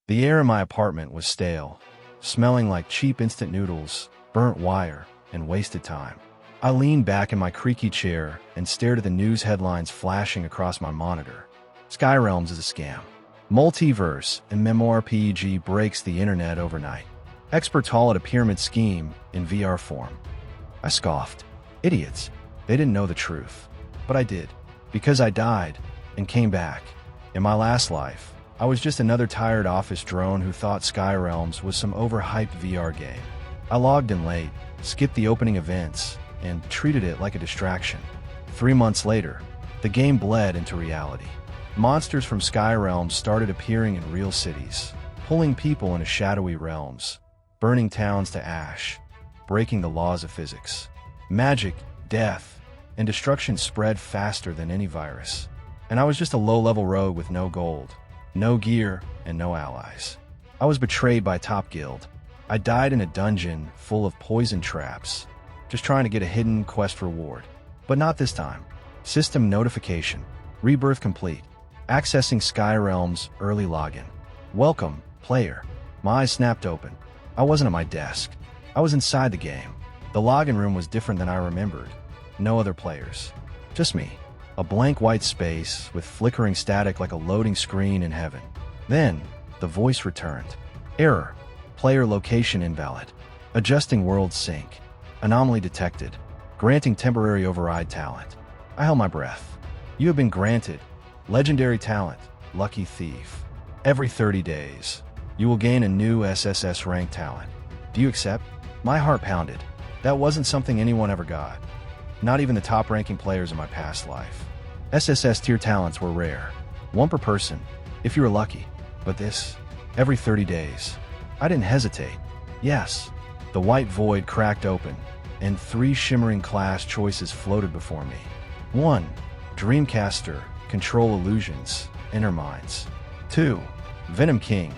The air in my apartment was stale, smelling like cheap instant noodles, burnt wire, and wasted time. I leaned back in my creaky chair and stared at the news headlines flashing across my monitor. SkyRealms is a scam. Multiverse MMORPG breaks the internet overnight. Experts call it a pyramid scheme in VR form. I scoffed. Idiots. They didn't know the truth. But I did. Because I died and came back. In my last life, I was just another tired office drone who thought SkyRealms was some overhyped VR game. I logged in late, skipped the opening events, and treated it like a distraction. 3 months later, the game bled into reality. Monsters from SkyRealms started appearing in real cities, pulling people into shadowy realms, burning towns to ash, breaking the laws of physics. Magic, death, and destruction spread faster than any virus. And I was just a low-level rogue with no gold, no gear, and no allies. I was betrayed by Top Guild. I died in a dungeon full of poison traps, just trying to get a hidden quest reward. But not this time. System notification. Rebirth complete. Accessing SkyRealms early login. Welcome, player. My eyes snapped open. I wasn't at my desk. I was inside the game. The login room was different than I remembered. No other players. Just me. A blank white space with flickering static like a loading screen in heaven. Then, the voice returned. Error. Player location invalid. Adjusting world sync. Anomaly detected. Granting temporary override talent. I held my breath. You have been granted legendary talent, Lucky Thief. Every 30 days, you will gain a new SSS rank talent. Do you accept? My heart pounded. That wasn't something anyone ever got. Not even the top-ranking players in my past life. SSS tier talents were rare. 1 per person, if you were lucky. But this, every 30 days. I didn't hesitate. Yes. The white void cracked open, and 3 shimmering class choices floated before me. 1. Dreamcaster, Control Illusions, Inner Minds. 2. Venom King,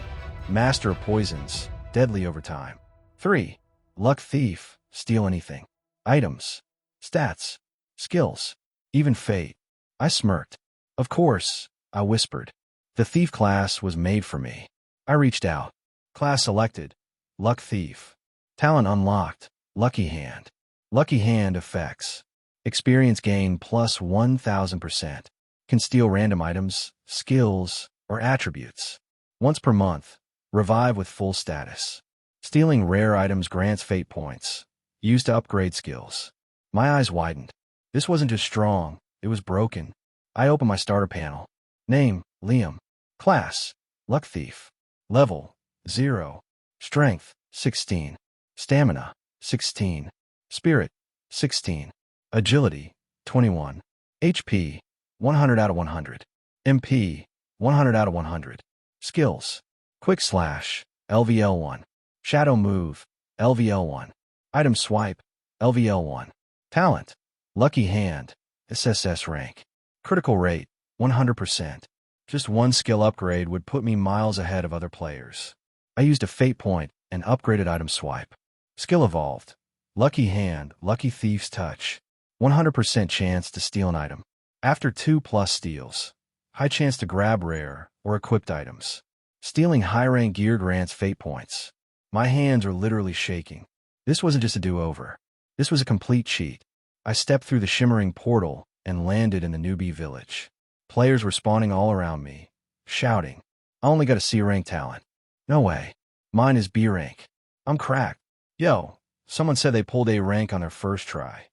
Master of Poisons, Deadly over time. 3. Luck Thief, Steal Anything. Items. Stats. Skills. Even fate. I smirked. Of course, I whispered. The Thief class was made for me. I reached out. Class selected. Luck Thief. Talent unlocked. Lucky Hand. Lucky Hand effects. Experience gain plus 1000%. Can steal random items, skills, or attributes. Once per month. Revive with full status. Stealing rare items grants fate points. Used to upgrade skills. My eyes widened. This wasn't just strong, it was broken. I opened my starter panel. Name, Liam. Class, Luck Thief. Level, 0. Strength, 16. Stamina, 16. Spirit, 16. Agility, 21. HP, 100 out of 100. MP, 100 out of 100. Skills, Quick Slash, LVL1. Shadow Move, LVL1. Item Swipe, LVL1. Talent, Lucky Hand, SSS rank. Critical rate, 100%. Just 1 skill upgrade would put me miles ahead of other players. I used a fate point and upgraded item swipe. Skill evolved. Lucky Hand, Lucky Thief's Touch. 100% chance to steal an item. After 2+ steals. High chance to grab rare or equipped items. Stealing high-rank gear grants fate points. My hands are literally shaking. This wasn't just a do-over. This was a complete cheat. I stepped through the shimmering portal and landed in the newbie village. Players were spawning all around me, shouting. I only got a C rank talent. No way. Mine is B rank. I'm cracked. Yo, someone said they pulled A rank on their first try.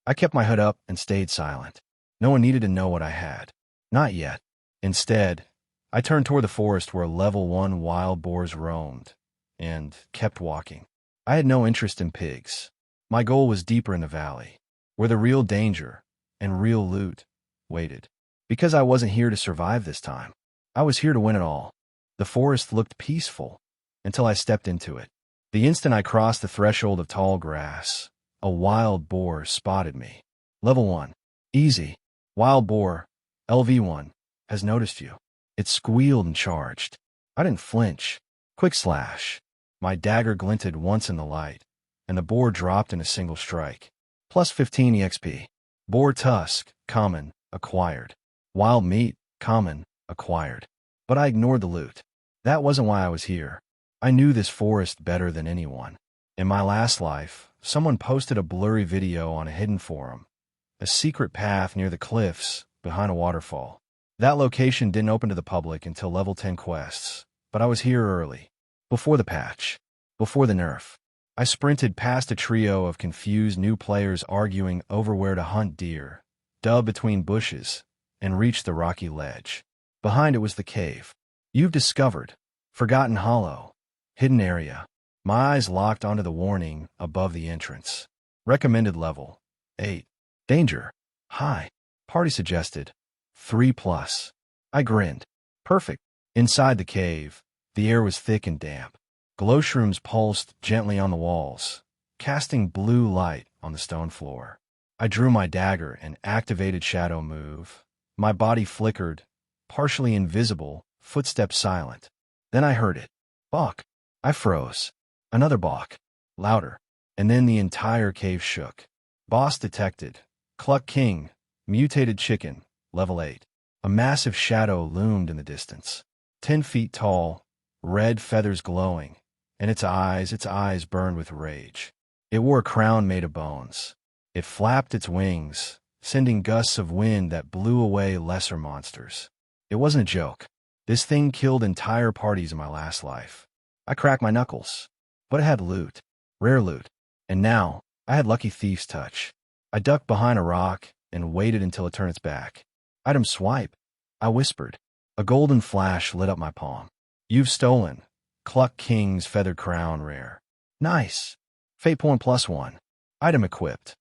I kept my hood up and stayed silent. No one needed to know what I had. Not yet. Instead, I turned toward the forest where level 1 wild boars roamed, and kept walking. I had no interest in pigs. My goal was deeper in the valley, where the real danger and real loot waited. Because I wasn't here to survive this time. I was here to win it all. The forest looked peaceful until I stepped into it. The instant I crossed the threshold of tall grass, a wild boar spotted me. Level 1. Easy. Wild boar, LV1, has noticed you. It squealed and charged. I didn't flinch. Quick Slash. My dagger glinted once in the light, and the boar dropped in a single strike. Plus 15 EXP. Boar Tusk, common, acquired. Wild Meat, common, acquired. But I ignored the loot. That wasn't why I was here. I knew this forest better than anyone. In my last life, someone posted a blurry video on a hidden forum, a secret path near the cliffs behind a waterfall. That location didn't open to the public until level 10 quests, but I was here early, before the patch, before the nerf. I sprinted past a trio of confused new players arguing over where to hunt deer, dug between bushes, and reached the rocky ledge. Behind it was the cave. You've discovered. Forgotten Hollow. Hidden area. My eyes locked onto the warning above the entrance. Recommended level 8. Danger. High. Party suggested 3+. I grinned. Perfect. Inside the cave, the air was thick and damp. Glowshrooms pulsed gently on the walls, casting blue light on the stone floor. I drew my dagger and activated shadow move. My body flickered, partially invisible, footsteps silent. Then I heard it. Balk. I froze. Another balk. Louder. And then the entire cave shook. Boss detected. Cluck King. Mutated chicken. Level 8. A massive shadow loomed in the distance. 10 feet tall, red feathers glowing, and its eyes burned with rage. It wore a crown made of bones. It flapped its wings, sending gusts of wind that blew away lesser monsters. It wasn't a joke. This thing killed entire parties in my last life. I cracked my knuckles. But it had loot. Rare loot. And now, I had Lucky Thief's touch. I ducked behind a rock and waited until it turned its back. Item swipe. I whispered. A golden flash lit up my palm. You've stolen. Cluck King's feathered crown rare. Nice. Fate point +1. Item equipped.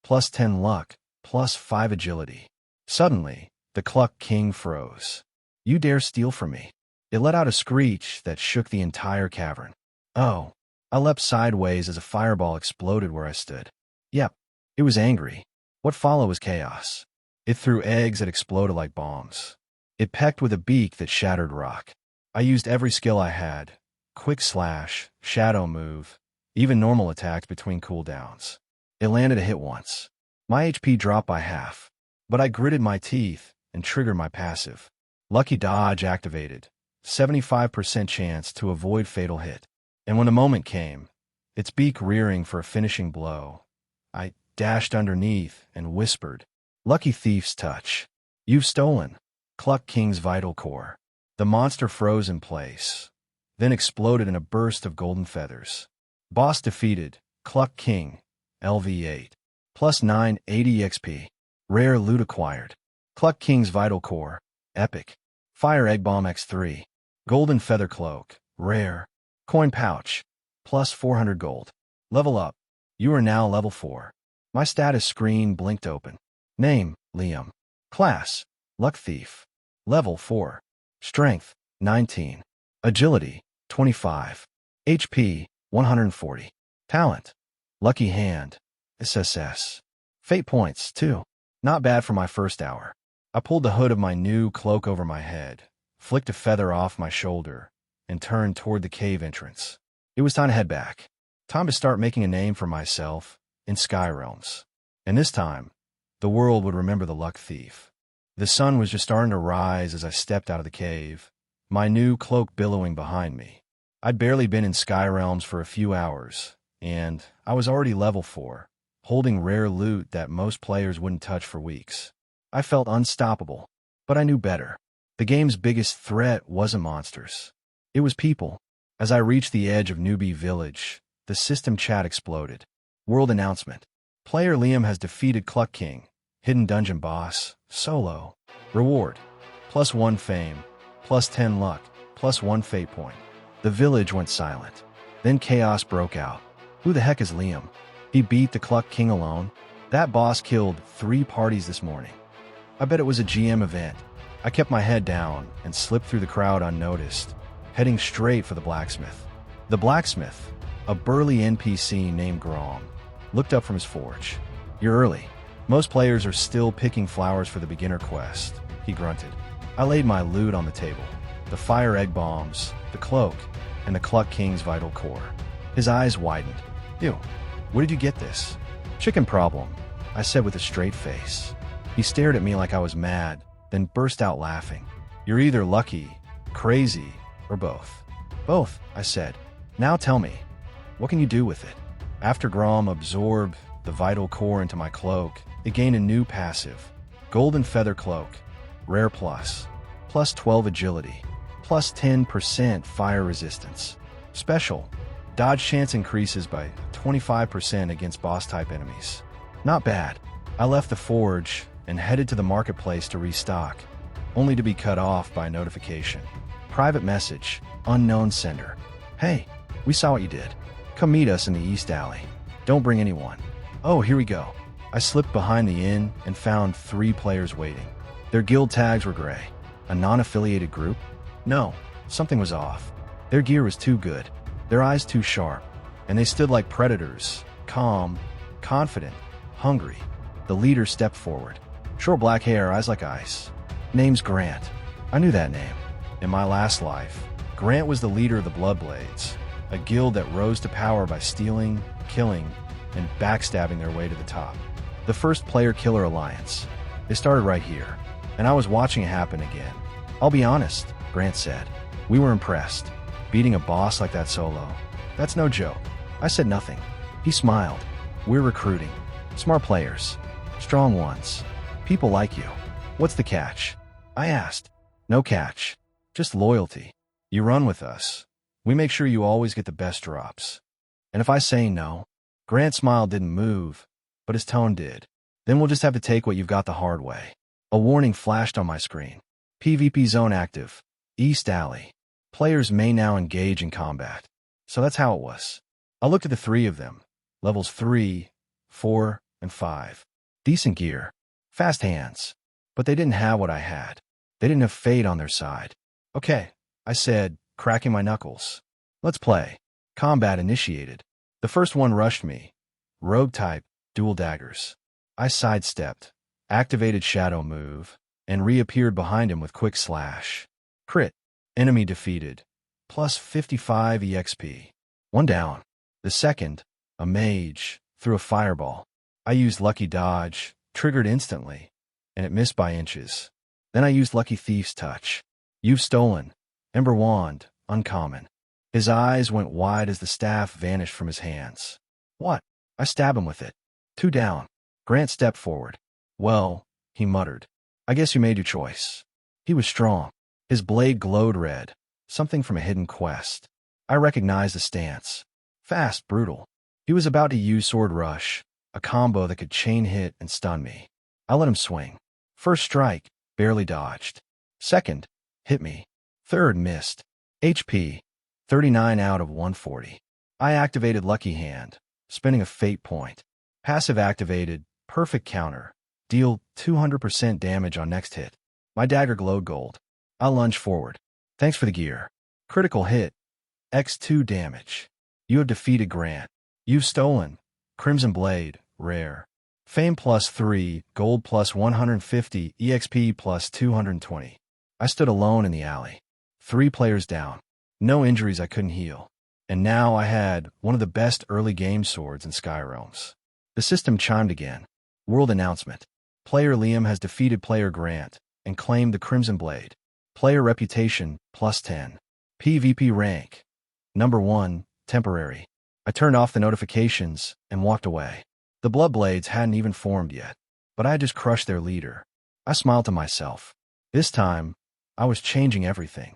+10 luck. +5 agility. Suddenly, the Cluck King froze. You dare steal from me? It let out a screech that shook the entire cavern. Oh. I leapt sideways as a fireball exploded where I stood. Yep. It was angry. What followed was chaos. It threw eggs that exploded like bombs. It pecked with a beak that shattered rock. I used every skill I had. Quick slash, shadow move, even normal attacks between cooldowns. It landed a hit once. My HP dropped by half. But I gritted my teeth and triggered my passive. Lucky dodge activated. 75% chance to avoid fatal hit. And when the moment came, its beak rearing for a finishing blow, I dashed underneath and whispered, Lucky Thief's touch. You've stolen. Cluck King's vital core. The monster froze in place, then exploded in a burst of golden feathers. Boss defeated. Cluck King. LV8. +9 80 XP. Rare loot acquired. Cluck King's vital core. Epic. Fire Egg Bomb X3. Golden Feather Cloak. Rare. Coin pouch. +400 gold. Level up. You are now level 4. My status screen blinked open. Name, Liam. Class, Luck Thief. Level 4. Strength, 19. Agility, 25. HP, 140. Talent, Lucky Hand, SSS. Fate points, 2. Not bad for my first hour. I pulled the hood of my new cloak over my head, flicked a feather off my shoulder, and turned toward the cave entrance. It was time to head back. Time to start making a name for myself in SkyRealms. And this time, the world would remember the Luck Thief. The sun was just starting to rise as I stepped out of the cave, my new cloak billowing behind me. I'd barely been in SkyRealms for a few hours, and I was already level 4, holding rare loot that most players wouldn't touch for weeks. I felt unstoppable, but I knew better. The game's biggest threat wasn't monsters. It was people. As I reached the edge of Newbie Village, the system chat exploded. World announcement. Player Liam has defeated Cluck King. Hidden dungeon boss. Solo. Reward. +1 fame. +10 luck. +1 fate point. The village went silent. Then chaos broke out. Who the heck is Liam? He beat the Cluck King alone? That boss killed 3 parties this morning. I bet it was a GM event. I kept my head down and slipped through the crowd unnoticed, heading straight for the blacksmith. The blacksmith, a burly NPC named Grom, looked up from his forge. You're early. Most players are still picking flowers for the beginner quest, he grunted. I laid my loot on the table. The fire egg bombs, the cloak, and the Cluck King's vital core. His eyes widened. Ew, where did you get this? Chicken problem, I said with a straight face. He stared at me like I was mad, then burst out laughing. You're either lucky, crazy, or both? Both, I said. Now tell me, what can you do with it? After Grom absorbed the vital core into my cloak, it gained a new passive. Golden Feather Cloak. Rare plus. Plus 12 agility. Plus 10% fire resistance. Special. Dodge chance increases by 25% against boss-type enemies. Not bad. I left the forge and headed to the marketplace to restock, only to be cut off by a notification. Private message. Unknown sender. Hey, we saw what you did. Come meet us in the East Alley. Don't bring anyone. Oh, here we go. I slipped behind the inn and found 3 players waiting. Their guild tags were gray. A non-affiliated group? No, something was off. Their gear was too good, their eyes too sharp, and they stood like predators, calm, confident, hungry. The leader stepped forward. Short black hair, eyes like ice. Name's Grant. I knew that name. In my last life, Grant was the leader of the Bloodblades, a guild that rose to power by stealing, killing, and backstabbing their way to the top. The first player-killer alliance. They started right here, and I was watching it happen again. I'll be honest, Grant said. We were impressed. Beating a boss like that solo, that's no joke. I said nothing. He smiled. We're recruiting. Smart players. Strong ones. People like you. What's the catch? I asked. No catch. Just loyalty. You run with us. We make sure you always get the best drops. And if I say no? Grant's smile didn't move, but his tone did. Then we'll just have to take what you've got the hard way. A warning flashed on my screen. PvP zone active. East Alley. Players may now engage in combat. So that's how it was. I looked at the 3 of them. Levels 3, 4, and 5. Decent gear. Fast hands. But they didn't have what I had. They didn't have fate on their side. Okay, I said, cracking my knuckles. Let's play. Combat initiated. The first one rushed me. Rogue type, dual daggers. I sidestepped, activated shadow move, and reappeared behind him with quick slash. Crit. Enemy defeated. Plus 55 EXP. One down. The second, a mage, threw a fireball. I used lucky dodge, triggered instantly, and it missed by inches. Then I used lucky thief's touch. You've stolen. Ember wand, uncommon. His eyes went wide as the staff vanished from his hands. What? I stabbed him with it. 2 down. Grant stepped forward. Well, he muttered. I guess you made your choice. He was strong. His blade glowed red, something from a hidden quest. I recognized the stance. Fast, brutal. He was about to use Sword Rush, a combo that could chain hit and stun me. I let him swing. First strike, barely dodged. Second, hit me. Third, missed. HP, 39 out of 140. I activated Lucky Hand, spending a fate point. Passive activated, perfect counter. Deal 200% damage on next hit. My dagger glowed gold. I lunged forward. Thanks for the gear. Critical hit. X2 damage. You have defeated Grant. You've stolen. Crimson Blade, rare. Fame plus 3, gold plus 150, EXP plus 220. I stood alone in the alley. 3 players down. No injuries I couldn't heal. And now I had one of the best early game swords in SkyRealms. The system chimed again. World announcement. Player Liam has defeated player Grant and claimed the Crimson Blade. Player reputation, plus 10. PvP rank. Number 1, temporary. I turned off the notifications and walked away. The Bloodblades hadn't even formed yet, but I had just crushed their leader. I smiled to myself. This time, I was changing everything.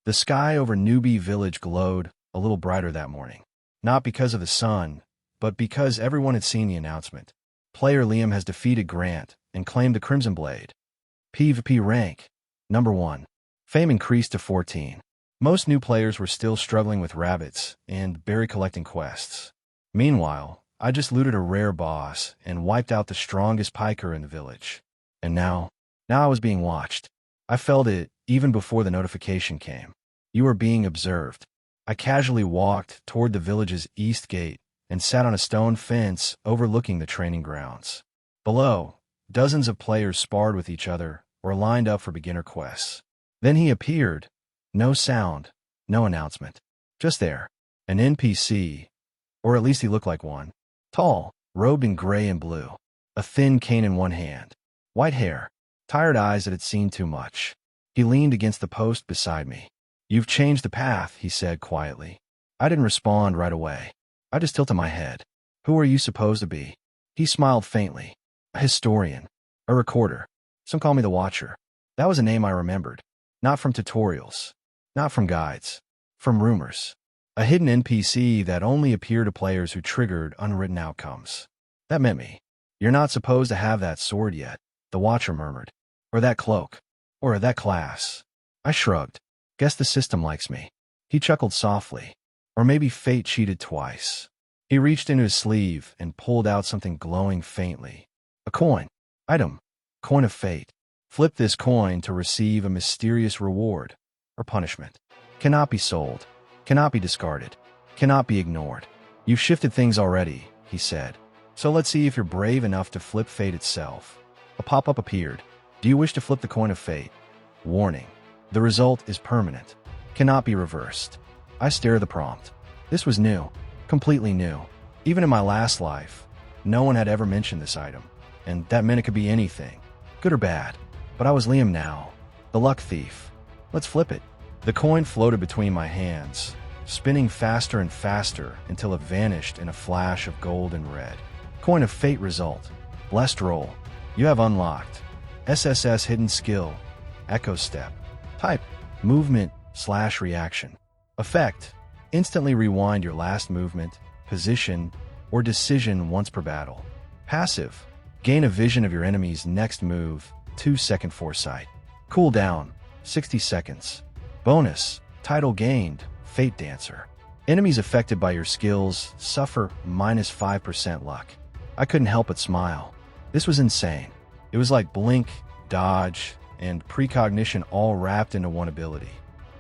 The sky over Newbie Village glowed a little brighter that morning. Not because of the sun, but because everyone had seen the announcement. Player Liam has defeated Grant and claimed the Crimson Blade. PvP rank. Number 1. Fame increased to 14. Most new players were still struggling with rabbits and berry collecting quests. Meanwhile, I just looted a rare boss and wiped out the strongest piker in the village. And now I was being watched. I felt it even before the notification came. You were being observed. I casually walked toward the village's east gate and sat on a stone fence overlooking the training grounds. Below, dozens of players sparred with each other or lined up for beginner quests. Then he appeared. No sound, no announcement. Just there. An NPC, or at least he looked like one. Tall, robed in gray and blue. A thin cane in one hand. White hair. Tired eyes that had seen too much. He leaned against the post beside me. You've changed the path, he said quietly. I didn't respond right away. I just tilted my head. Who are you supposed to be? He smiled faintly. A historian. A recorder. Some call me the Watcher. That was a name I remembered. Not from tutorials. Not from guides. From rumors. A hidden NPC that only appeared to players who triggered unwritten outcomes. That meant me. You're not supposed to have that sword yet, the Watcher murmured. Or that cloak. Or that class. I shrugged. Guess the system likes me. He chuckled softly. Or maybe fate cheated twice. He reached into his sleeve and pulled out something glowing faintly. A coin. Item. Coin of fate. Flip this coin to receive a mysterious reward or punishment. Cannot be sold. Cannot be discarded. Cannot be ignored. You've shifted things already, he said. So let's see if you're brave enough to flip fate itself. A pop-up appeared. Do you wish to flip the coin of fate? Warning. The result is permanent. Cannot be reversed. I stared at the prompt. This was new. Completely new. Even in my last life, no one had ever mentioned this item. And that meant it could be anything. Good or bad. But I was Liam now. The luck thief. Let's flip it. The coin floated between my hands, spinning faster and faster until it vanished in a flash of gold and red. Coin of fate result. Blessed roll. You have unlocked. SSS hidden skill. Echo step. Type. Movement/reaction. Effect. Instantly rewind your last movement, position, or decision once per battle. Passive. Gain a vision of your enemy's next move, 2-second foresight. Cooldown. 60 seconds. Bonus. Title gained. Fate Dancer. Enemies affected by your skills suffer -5% luck. I couldn't help but smile. This was insane. It was like blink, dodge, and precognition all wrapped into one ability.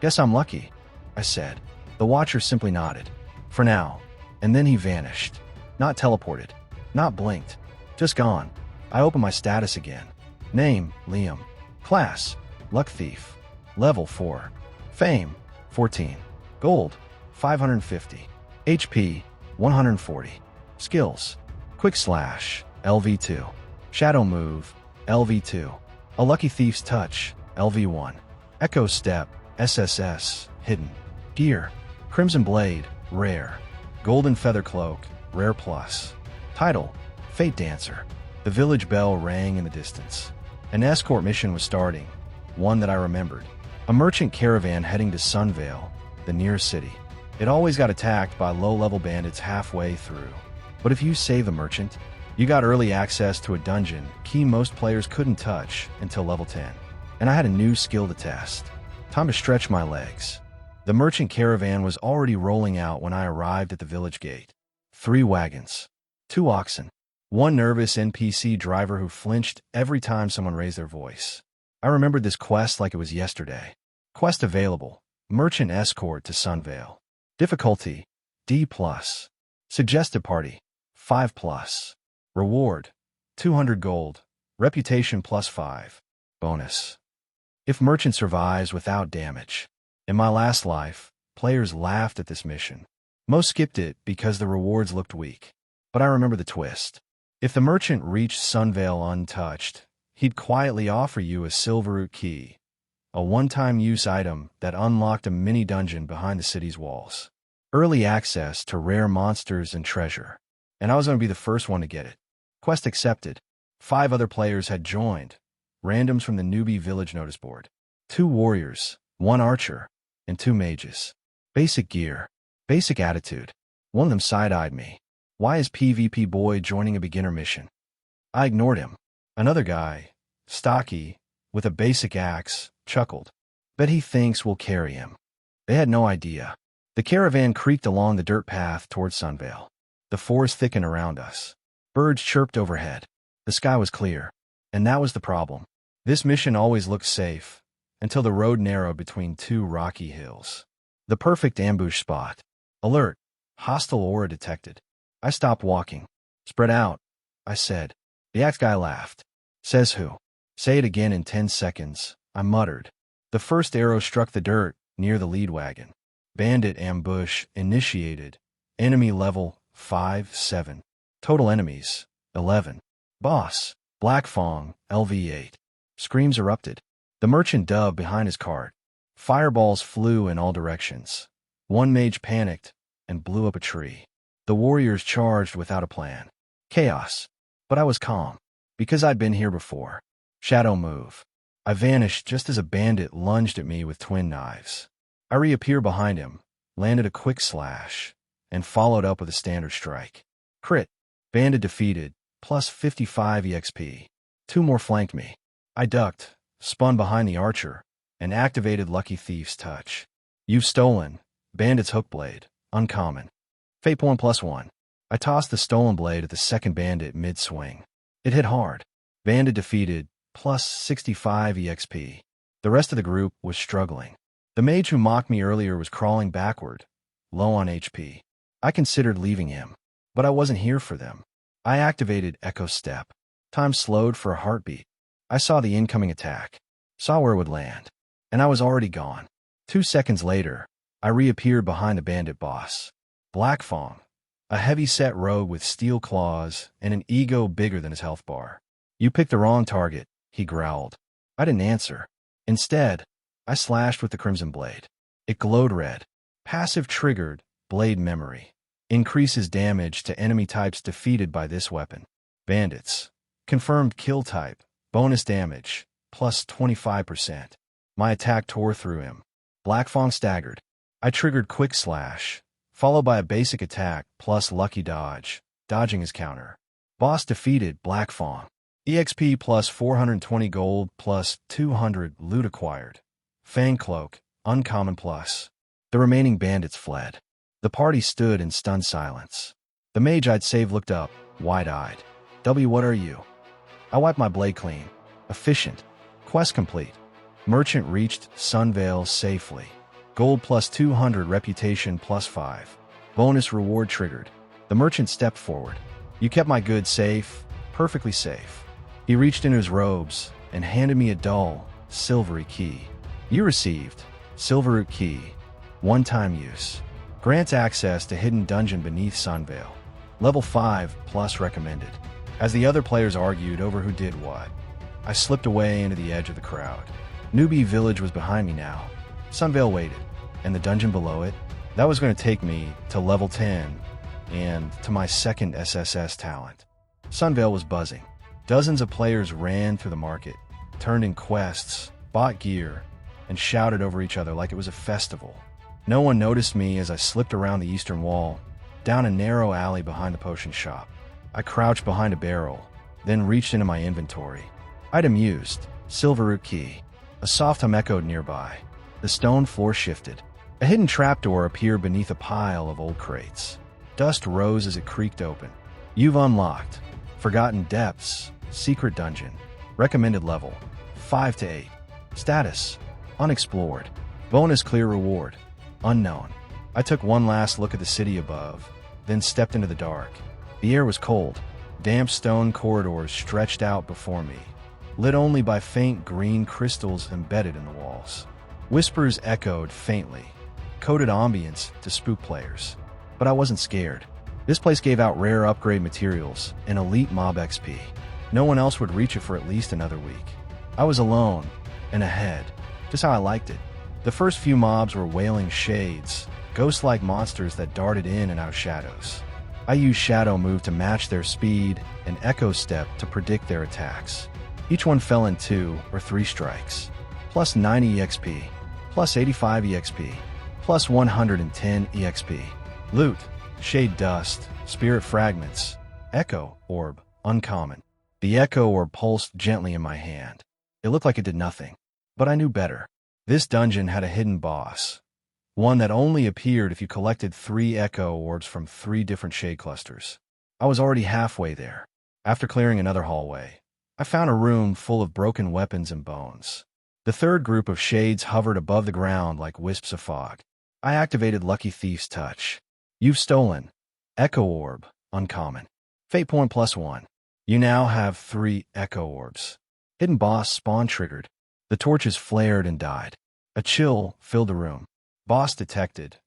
Guess I'm lucky, I said. The Watcher simply nodded. For now. And then he vanished. Not teleported. Not blinked. Just gone. I opened my status again. Name, Liam. Class, Luck Thief. Level 4. Fame, 14. Gold, 550. HP, 140. Skills, Quick Slash, LV2. Shadow Move, LV2. A Lucky Thief's Touch, LV1. Echo Step, SSS, Hidden. Gear, Crimson Blade, Rare. Golden Feather Cloak, Rare Plus. Title, Fate Dancer. The village bell rang in the distance. An escort mission was starting, one that I remembered. A merchant caravan heading to Sunvale, the nearest city. It always got attacked by low-level bandits halfway through. But if you save the merchant, you got early access to a dungeon key most players couldn't touch until level 10. And I had a new skill to test. Time to stretch my legs. The merchant caravan was already rolling out when I arrived at the village gate. 3 wagons. 2 oxen. 1 nervous NPC driver who flinched every time someone raised their voice. I remembered this quest like it was yesterday. Quest available. Merchant escort to Sunvale. Difficulty, D+. Suggested party, 5+. Reward, 200 gold. Reputation +5. Bonus. If merchant survives without damage. In my last life, players laughed at this mission. Most skipped it because the rewards looked weak. But I remember the twist. If the merchant reached Sunvale untouched, he'd quietly offer you a silverroot key, a one-time use item that unlocked a mini-dungeon behind the city's walls. Early access to rare monsters and treasure. And I was going to be the first one to get it. Quest accepted. 5 other players had joined. Randoms from the newbie village notice board. 2 warriors, 1 archer, and 2 mages. Basic gear. Basic attitude. One of them side-eyed me. Why is PvP boy joining a beginner mission? I ignored him. Another guy, stocky, with a basic axe, chuckled. Bet he thinks we'll carry him. They had no idea. The caravan creaked along the dirt path towards Sunvale. The forest thickened around us. Birds chirped overhead. The sky was clear. And that was the problem. This mission always looked safe, until the road narrowed between 2 rocky hills. The perfect ambush spot. Alert. Hostile aura detected. I stopped walking. Spread out, I said. The axe guy laughed. Says who? Say it again in 10 seconds, I muttered. The first arrow struck the dirt, near the lead wagon. Bandit ambush initiated. Enemy level, 5-7. Total enemies, 11. Boss, Black Fong, LV8. Screams erupted. The merchant dubbed behind his cart. Fireballs flew in all directions. One mage panicked and blew up a tree. The warriors charged without a plan. Chaos. But I was calm, because I'd been here before. Shadow move. I vanished just as a bandit lunged at me with twin knives. I reappear behind him, landed a quick slash, and followed up with a standard strike. Crit. Bandit defeated, plus 55 EXP. Two more flanked me. I ducked, spun behind the archer, and activated Lucky Thief's touch. You've stolen. Bandit's hook blade. Uncommon. Fate point +1. I tossed the stolen blade at the second bandit mid-swing. It hit hard. Bandit defeated, plus 65 EXP. The rest of the group was struggling. The mage who mocked me earlier was crawling backward, low on HP. I considered leaving him, but I wasn't here for them. I activated Echo Step. Time slowed for a heartbeat. I saw the incoming attack, saw where it would land, and I was already gone. 2 seconds later, I reappeared behind the bandit boss. Black Fong, a heavy-set rogue with steel claws and an ego bigger than his health bar. You picked the wrong target, he growled. I didn't answer. Instead, I slashed with the crimson blade. It glowed red. Passive triggered, blade memory. Increases damage to enemy types defeated by this weapon. Bandits. Confirmed kill type. Bonus damage. Plus 25%. My attack tore through him. Black Fong staggered. I triggered quick slash, followed by a basic attack plus lucky dodge, dodging his counter. Boss defeated. Black Fong. EXP plus 420 gold plus 200 loot acquired. Fang Cloak, uncommon plus. The remaining bandits fled. The party stood in stunned silence. The mage I'd saved looked up, wide-eyed. W, what are you? I wiped my blade clean. Efficient. Quest complete. Merchant reached Sunvale safely. Gold plus 200, reputation plus 5. Bonus reward triggered. The merchant stepped forward. You kept my goods safe, perfectly safe. He reached into his robes and handed me a dull, silvery key. You received. Silverroot key. One-time use. Grants access to hidden dungeon beneath Sunvale. Level 5 plus recommended. As the other players argued over who did what, I slipped away into the edge of the crowd. Newbie Village was behind me now. Sunvale waited, and the dungeon below it, that was going to take me to level 10 and to my second SSS talent. Sunvale was buzzing. Dozens of players ran through the market, turned in quests, bought gear, and shouted over each other like it was a festival. No one noticed me as I slipped around the eastern wall, down a narrow alley behind the potion shop. I crouched behind a barrel, then reached into my inventory. Item used. Silverroot key. A soft hum echoed nearby. The stone floor shifted. A hidden trapdoor appeared beneath a pile of old crates. Dust rose as it creaked open. You've unlocked. Forgotten Depths. Secret dungeon. Recommended level. 5 to 8. Status. Unexplored. Bonus clear reward. Unknown. I took one last look at the city above, then stepped into the dark. The air was cold. Damp stone corridors stretched out before me, lit only by faint green crystals embedded in the walls. Whispers echoed faintly, coded ambience to spook players. But I wasn't scared. This place gave out rare upgrade materials and elite mob XP. No one else would reach it for at least another week. I was alone and ahead, just how I liked it. The first few mobs were wailing shades, ghost-like monsters that darted in and out of shadows. I used Shadow Move to match their speed and Echo Step to predict their attacks. Each one fell in 2 or 3 strikes. Plus 90 EXP, plus 85 EXP, plus 110 EXP. Loot, Shade Dust, Spirit Fragments, Echo Orb, uncommon. The Echo Orb pulsed gently in my hand. It looked like it did nothing, but I knew better. This dungeon had a hidden boss, one that only appeared if you collected 3 Echo Orbs from 3 different shade clusters. I was already halfway there. After clearing another hallway, I found a room full of broken weapons and bones. The third group of shades hovered above the ground like wisps of fog. I activated Lucky Thief's touch. You've stolen. Echo Orb, uncommon. Fate point +1. You now have 3 Echo Orbs. Hidden boss spawn triggered. The torches flared and died. A chill filled the room. Boss detected.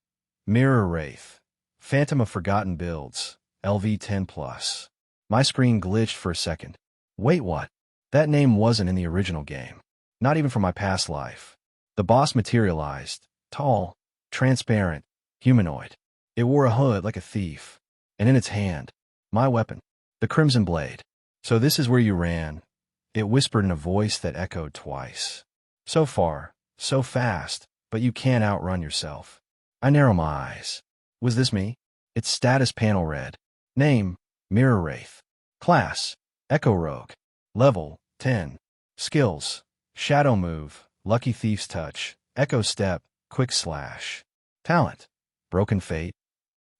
Mirror Wraith. Phantom of Forgotten Builds. LV10+. My screen glitched for a second. Wait, what? That name wasn't in the original game. Not even from my past life. The boss materialized, tall, transparent, humanoid. It wore a hood like a thief, and in its hand, my weapon, the crimson blade. So this is where you ran, it whispered in a voice that echoed twice. So far, so fast, but you can't outrun yourself. I narrow my eyes. Was this me? Its status panel read. Name, Mirror Wraith. Class, Echo Rogue. Level, 10. Skills, Shadow Move, Lucky Thief's Touch, Echo Step, Quick Slash. Talent, Broken Fate.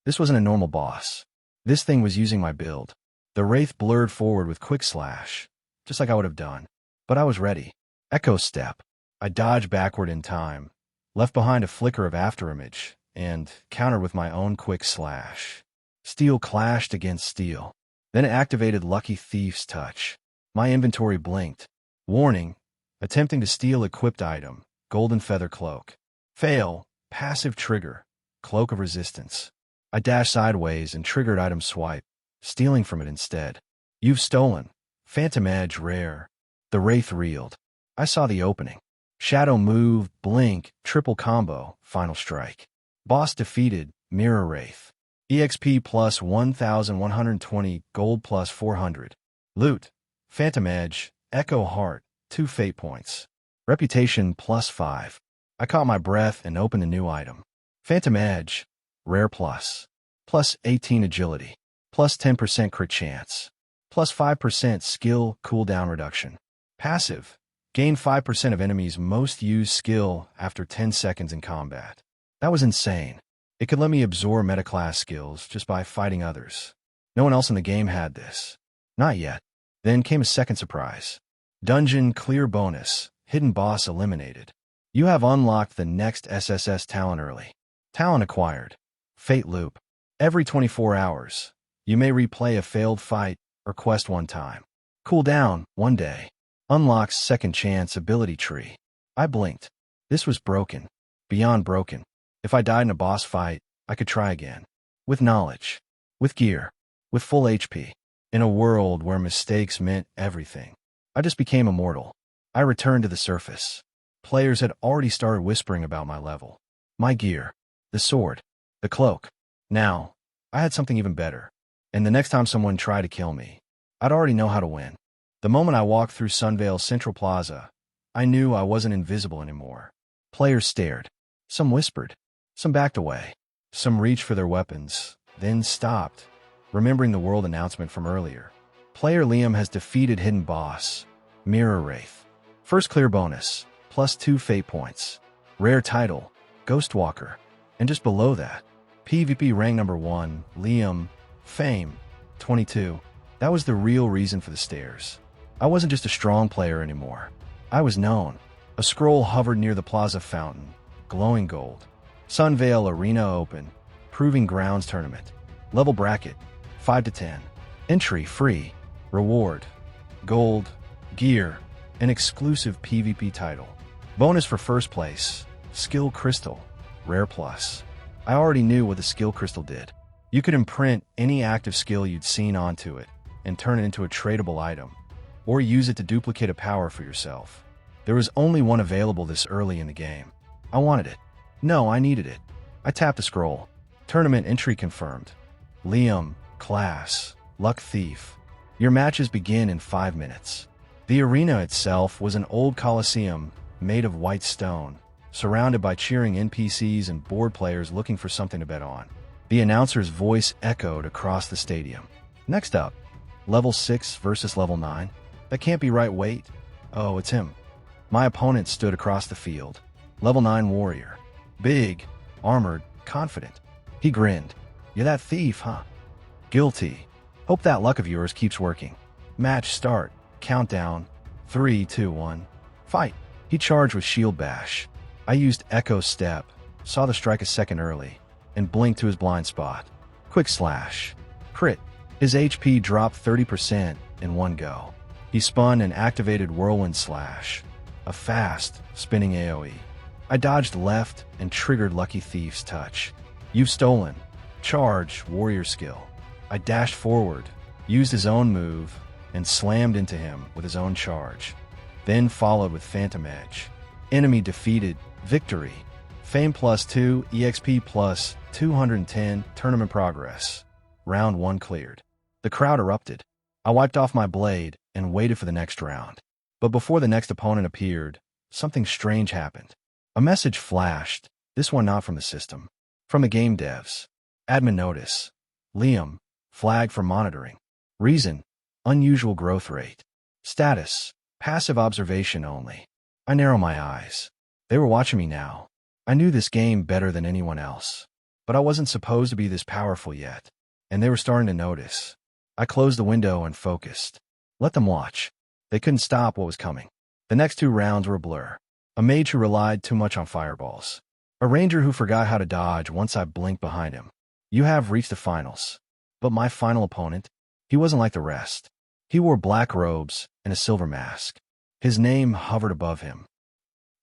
This wasn't a normal boss. This thing was using my build. The Wraith blurred forward with Quick Slash, just like I would have done. But I was ready. Echo Step. I dodged backward in time, left behind a flicker of afterimage, and countered with my own Quick Slash. Steel clashed against steel. Then it activated Lucky Thief's Touch. My inventory blinked. Warning, attempting to steal equipped item, Golden Feather Cloak. Fail, passive trigger, Cloak of Resistance. I dashed sideways and triggered item swipe, stealing from it instead. You've stolen. Phantom Edge rare. The Wraith reeled. I saw the opening. Shadow Move, Blink, Triple Combo, Final Strike. Boss defeated, Mirror Wraith. EXP plus 1,120, Gold plus 400. Loot, Phantom Edge, Echo Heart, 2 Fate Points. Reputation plus 5. I caught my breath and opened a new item. Phantom Edge, Rare plus. Plus 18 Agility. Plus 10% crit chance. Plus 5% skill cooldown reduction. Passive. Gain 5% of enemies' most used skill after 10 seconds in combat. That was insane. It could let me absorb metaclass skills just by fighting others. No one else in the game had this. Not yet. Then came a second surprise. Dungeon clear bonus. Hidden boss eliminated. You have unlocked the next SSS talent early. Talent acquired. Fate loop. Every 24 hours, you may replay a failed fight or quest one time. Cooldown, 1 day. Unlocks second chance ability tree. I blinked. This was broken. Beyond broken. If I died in a boss fight, I could try again. With knowledge. With gear. With full HP. In a world where mistakes meant everything. I just became immortal. I returned to the surface. Players had already started whispering about my level. My gear. The sword. The cloak. Now, I had something even better. And the next time someone tried to kill me, I'd already know how to win. The moment I walked through Sunvale's Central Plaza, I knew I wasn't invisible anymore. Players stared. Some whispered. Some backed away. Some reached for their weapons, then stopped, remembering the world announcement from earlier. Player Liam has defeated hidden boss, Mirror Wraith. First clear bonus, plus 2 fate points. Rare title, Ghostwalker. And just below that, PvP rank number 1, Liam, fame, 22. That was the real reason for the stairs. I wasn't just a strong player anymore. I was known. A scroll hovered near the plaza fountain, glowing gold. Sunvale Arena Open, Proving Grounds Tournament. Level bracket, 5 to 10. Entry free. Reward, gold, gear, an exclusive PvP title. Bonus for first place, Skill Crystal, Rare Plus. I already knew what the Skill Crystal did. You could imprint any active skill you'd seen onto it and turn it into a tradable item, or use it to duplicate a power for yourself. There was only one available this early in the game. I wanted it. No, I needed it. I tapped the scroll. Tournament entry confirmed. Liam, class, Luck Thief. Your matches begin in 5 minutes. The arena itself was an old coliseum made of white stone, surrounded by cheering NPCs and board players looking for something to bet on. The announcer's voice echoed across the stadium. Next up, level 6 versus level 9. That can't be right, wait. Oh, it's him. My opponent stood across the field. Level 9 warrior. Big, armored, confident. He grinned. You're that thief, huh? Guilty. Hope that luck of yours keeps working. Match start. Countdown. 3, 2, 1. Fight. He charged with shield bash. I used echo step, saw the strike a second early, and blinked to his blind spot. Quick slash. Crit. His HP dropped 30% in one go. He spun and activated whirlwind slash, a fast, spinning AoE. I dodged left and triggered Lucky Thief's touch. You've stolen. Charge, warrior skill. I dashed forward, used his own move, and slammed into him with his own charge. Then followed with Phantom Edge. Enemy defeated. Victory. Fame +2, EXP +210, tournament progress. Round 1 cleared. The crowd erupted. I wiped off my blade and waited for the next round. But before the next opponent appeared, something strange happened. A message flashed, this one not from the system. From the game devs. Admin notice. Liam, flag for monitoring. Reason, unusual growth rate. Status, passive observation only. I narrow my eyes. They were watching me now. I knew this game better than anyone else. But I wasn't supposed to be this powerful yet. And they were starting to notice. I closed the window and focused. Let them watch. They couldn't stop what was coming. The next 2 rounds were a blur. A mage who relied too much on fireballs. A ranger who forgot how to dodge once I blinked behind him. You have reached the finals. But my final opponent? He wasn't like the rest. He wore black robes and a silver mask. His name hovered above him.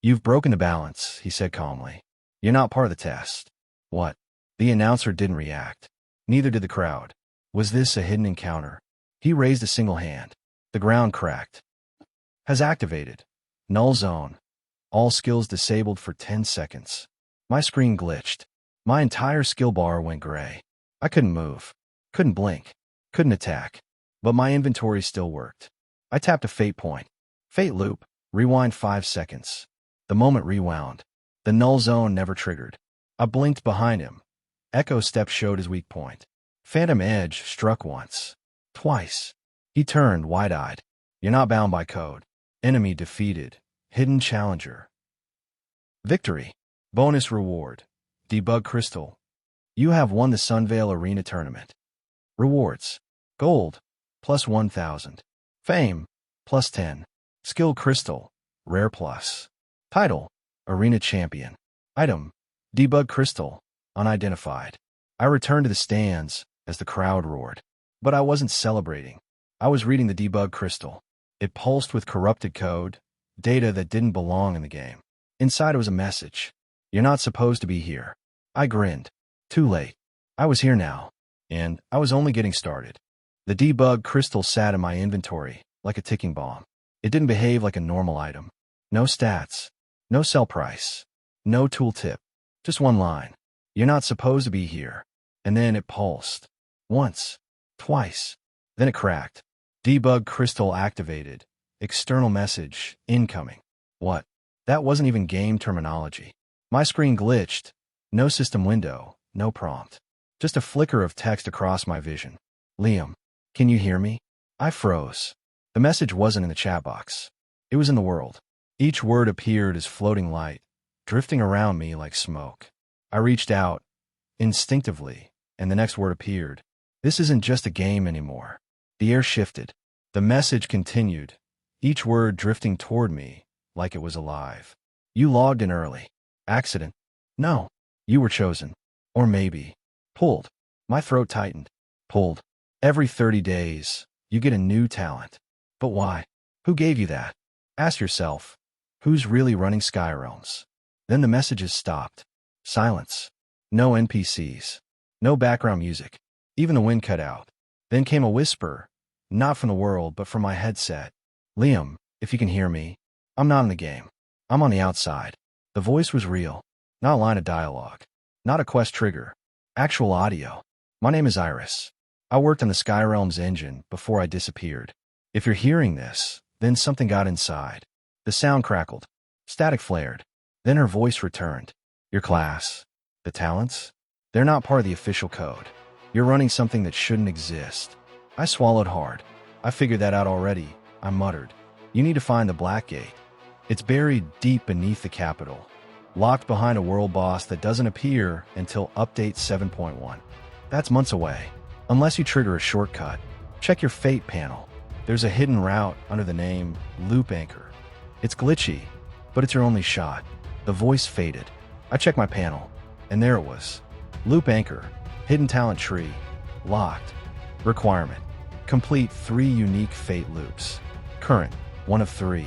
You've broken the balance, he said calmly. You're not part of the test. What? The announcer didn't react. Neither did the crowd. Was this a hidden encounter? He raised a single hand. The ground cracked. Has activated. Null zone. All skills disabled for 10 seconds. My screen glitched. My entire skill bar went gray. I couldn't move. Couldn't blink. Couldn't attack. But my inventory still worked. I tapped a fate point. Fate loop. Rewind 5 seconds. The moment rewound. The null zone never triggered. I blinked behind him. Echo step showed his weak point. Phantom edge struck once. Twice. He turned wide-eyed. You're not bound by code. Enemy defeated. Hidden challenger. Victory. Bonus reward. Debug crystal. You have won the Sunvale Arena Tournament. Rewards. Gold. +1000. Fame. +10. Skill crystal. Rare plus. Title. Arena champion. Item. Debug crystal. Unidentified. I returned to the stands as the crowd roared. But I wasn't celebrating. I was reading the debug crystal. It pulsed with corrupted code, data that didn't belong in the game. Inside it was a message. You're not supposed to be here. I grinned. Too late. I was here now. And I was only getting started. The debug crystal sat in my inventory like a ticking bomb. It didn't behave like a normal item. No stats. No sell price. No tooltip. Just one line. You're not supposed to be here. And then it pulsed. Once. Twice. Then it cracked. Debug crystal activated. External message. Incoming. What? That wasn't even game terminology. My screen glitched. No system window. No prompt. Just a flicker of text across my vision. Liam, can you hear me? I froze. The message wasn't in the chat box. It was in the world. Each word appeared as floating light, drifting around me like smoke. I reached out, instinctively, and the next word appeared. This isn't just a game anymore. The air shifted. The message continued, each word drifting toward me like it was alive. You logged in early. Accident? No. You were chosen. Or maybe. Pulled. My throat tightened. Pulled. Every 30 days, you get a new talent. But why? Who gave you that? Ask yourself, who's really running SkyRealms? Then the messages stopped. Silence. No NPCs. No background music. Even the wind cut out. Then came a whisper, not from the world, but from my headset. Liam, if you can hear me, I'm not in the game. I'm on the outside. The voice was real. Not a line of dialogue. Not a quest trigger. Actual audio. My name is Iris. I worked on the SkyRealms engine before I disappeared. If you're hearing this, then something got inside. The sound crackled. Static flared. Then her voice returned. Your class. The talents? They're not part of the official code. You're running something that shouldn't exist. I swallowed hard. I figured that out already, I muttered. You need to find the Black Gate. It's buried deep beneath the capital. Locked behind a world boss that doesn't appear until update 7.1. That's months away. Unless you trigger a shortcut. Check your fate panel. There's a hidden route under the name Loop Anchor. It's glitchy, but it's your only shot. The voice faded. I checked my panel, and there it was. Loop Anchor, hidden talent tree, locked. Requirement: complete 3 unique fate loops. Current: 1 of 3.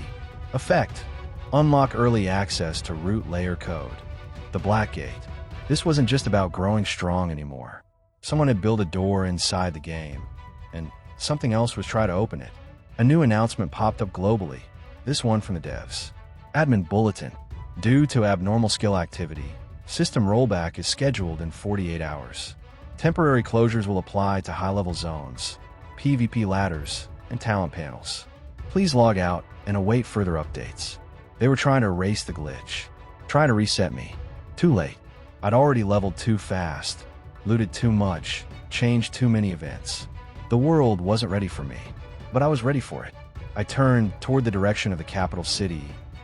Effect: unlock early access to root layer code. The Black Gate. This wasn't just about growing strong anymore. Someone had built a door inside the game, and something else was trying to open it. A new announcement popped up globally, this one from the devs. Admin Bulletin. Due to abnormal skill activity, system rollback is scheduled in 48 hours. Temporary closures will apply to high-level zones, PvP ladders, and talent panels. Please log out and await further updates. They were trying to erase the glitch, trying to reset me. Too late. I'd already leveled too fast, looted too much, changed too many events. The world wasn't ready for me, but I was ready for it. I turned toward the direction of the capital city,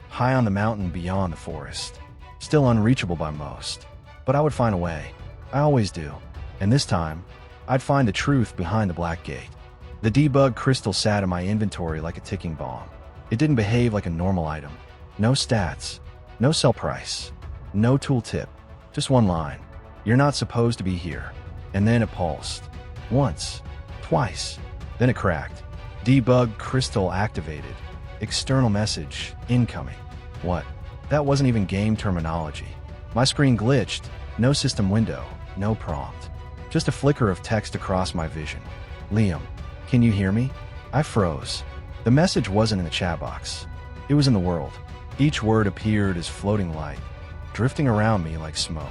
high on the mountain beyond the forest. Still unreachable by most, but I would find a way. I always do. And this time, I'd find the truth behind the black gate. The debug crystal sat in my inventory like a ticking bomb. It didn't behave like a normal item. No stats, no sell price, no tooltip, just one line. You're not supposed to be here. And then it pulsed. Once, twice, then it cracked. Debug crystal activated. External message, incoming. What? That wasn't even game terminology. My screen glitched, no system window, no prompt. Just a flicker of text across my vision. Liam, can you hear me? I froze. The message wasn't in the chat box. It was in the world. Each word appeared as floating light, drifting around me like smoke.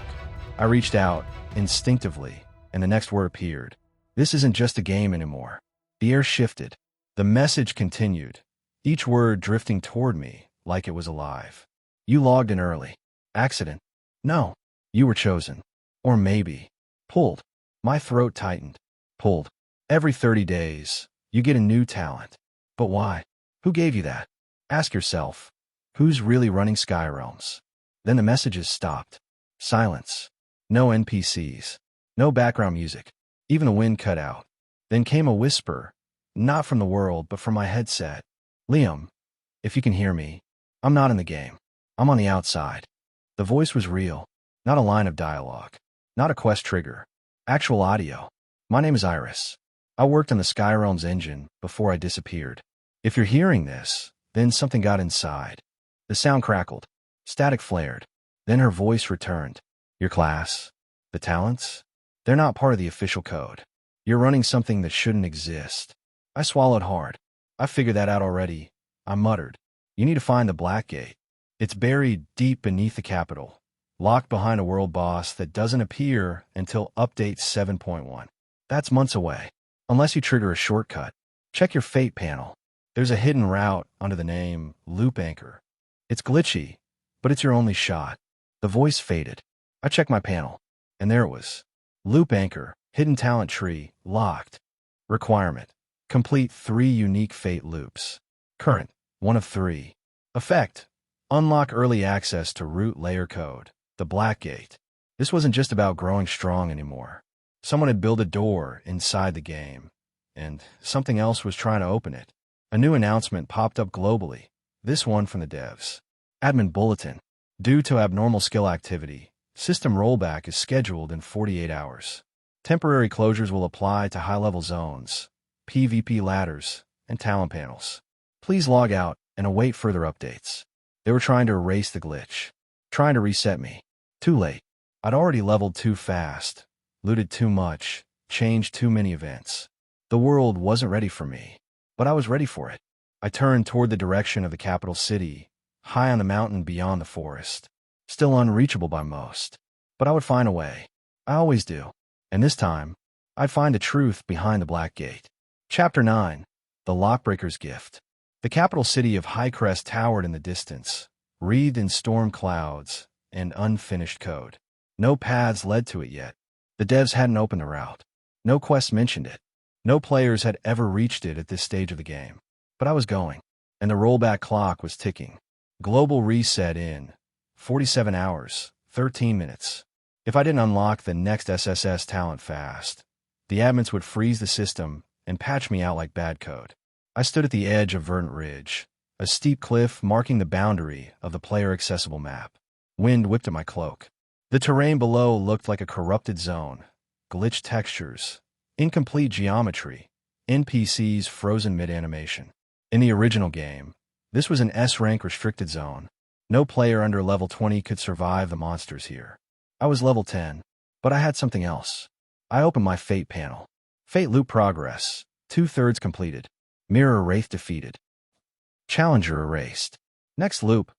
I reached out, instinctively, and the next word appeared. This isn't just a game anymore. The air shifted. The message continued, each word drifting toward me like it was alive. You logged in early. Accident? No. You were chosen. Or maybe. Pulled. My throat tightened. Pulled. Every 30 days, you get a new talent. But why? Who gave you that? Ask yourself. Who's really running SkyRealms? Then the messages stopped. Silence. No NPCs. No background music. Even the wind cut out. Then came a whisper. Not from the world, but from my headset. Liam, if you can hear me, I'm not in the game. I'm on the outside. The voice was real. Not a line of dialogue. Not a quest trigger. Actual audio. My name is Iris. I worked on the SkyRealms engine before I disappeared. If you're hearing this, then something got inside. The sound crackled. Static flared. Then her voice returned. Your class? The talents? They're not part of the official code. You're running something that shouldn't exist. I swallowed hard. I figured that out already. I muttered. You need to find the Black Gate. It's buried deep beneath the capital, locked behind a world boss that doesn't appear until update 7.1. That's months away. Unless you trigger a shortcut. Check your fate panel. There's a hidden route under the name Loop Anchor. It's glitchy, but it's your only shot. The voice faded. I checked my panel, and there it was. Loop Anchor, hidden talent tree, locked. Requirement. Complete 3 unique fate loops. Current, 1 of 3. Effect. Unlock early access to root layer code, the Black Gate. This wasn't just about growing strong anymore. Someone had built a door inside the game, and something else was trying to open it. A new announcement popped up globally, this one from the devs. Admin Bulletin. Due to abnormal skill activity, system rollback is scheduled in 48 hours. Temporary closures will apply to high-level zones, PvP ladders, and talent panels. Please log out and await further updates. They were trying to erase the glitch, trying to reset me. Too late. I'd already leveled too fast, looted too much, changed too many events. The world wasn't ready for me, but I was ready for it. I turned toward the direction of the capital city, high on the mountain beyond the forest. Still unreachable by most, but I would find a way. I always do. And this time, I'd find the truth behind the Black Gate. Chapter 9. The Lockbreaker's Gift. The capital city of Highcrest towered in the distance, wreathed in storm clouds and unfinished code. No paths led to it yet. The devs hadn't opened the route. No quests mentioned it. No players had ever reached it at this stage of the game. But I was going, and the rollback clock was ticking. Global reset in 47 hours, 13 minutes. If I didn't unlock the next SSS talent fast, the admins would freeze the system and patch me out like bad code. I stood at the edge of Verdant Ridge, a steep cliff marking the boundary of the player-accessible map. Wind whipped at my cloak. The terrain below looked like a corrupted zone, glitched textures, incomplete geometry, NPCs frozen mid-animation. In the original game, this was an S-rank restricted zone. No player under level 20 could survive the monsters here. I was level 10, but I had something else. I opened my fate panel. Fate loop progress, 2/3 completed. Mirror Wraith defeated. Challenger erased. Next loop.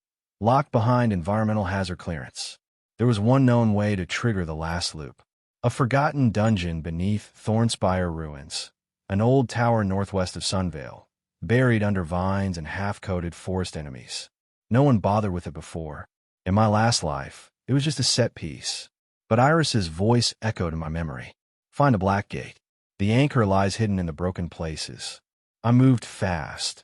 Locked behind environmental hazard clearance. There was one known way to trigger the last loop. A forgotten dungeon beneath Thornspire ruins. An old tower northwest of Sunvale, buried under vines and half-coated forest enemies. No one bothered with it before. In my last life, it was just a set piece. But Iris's voice echoed in my memory. Find a black gate. The anchor lies hidden in the broken places. I moved fast,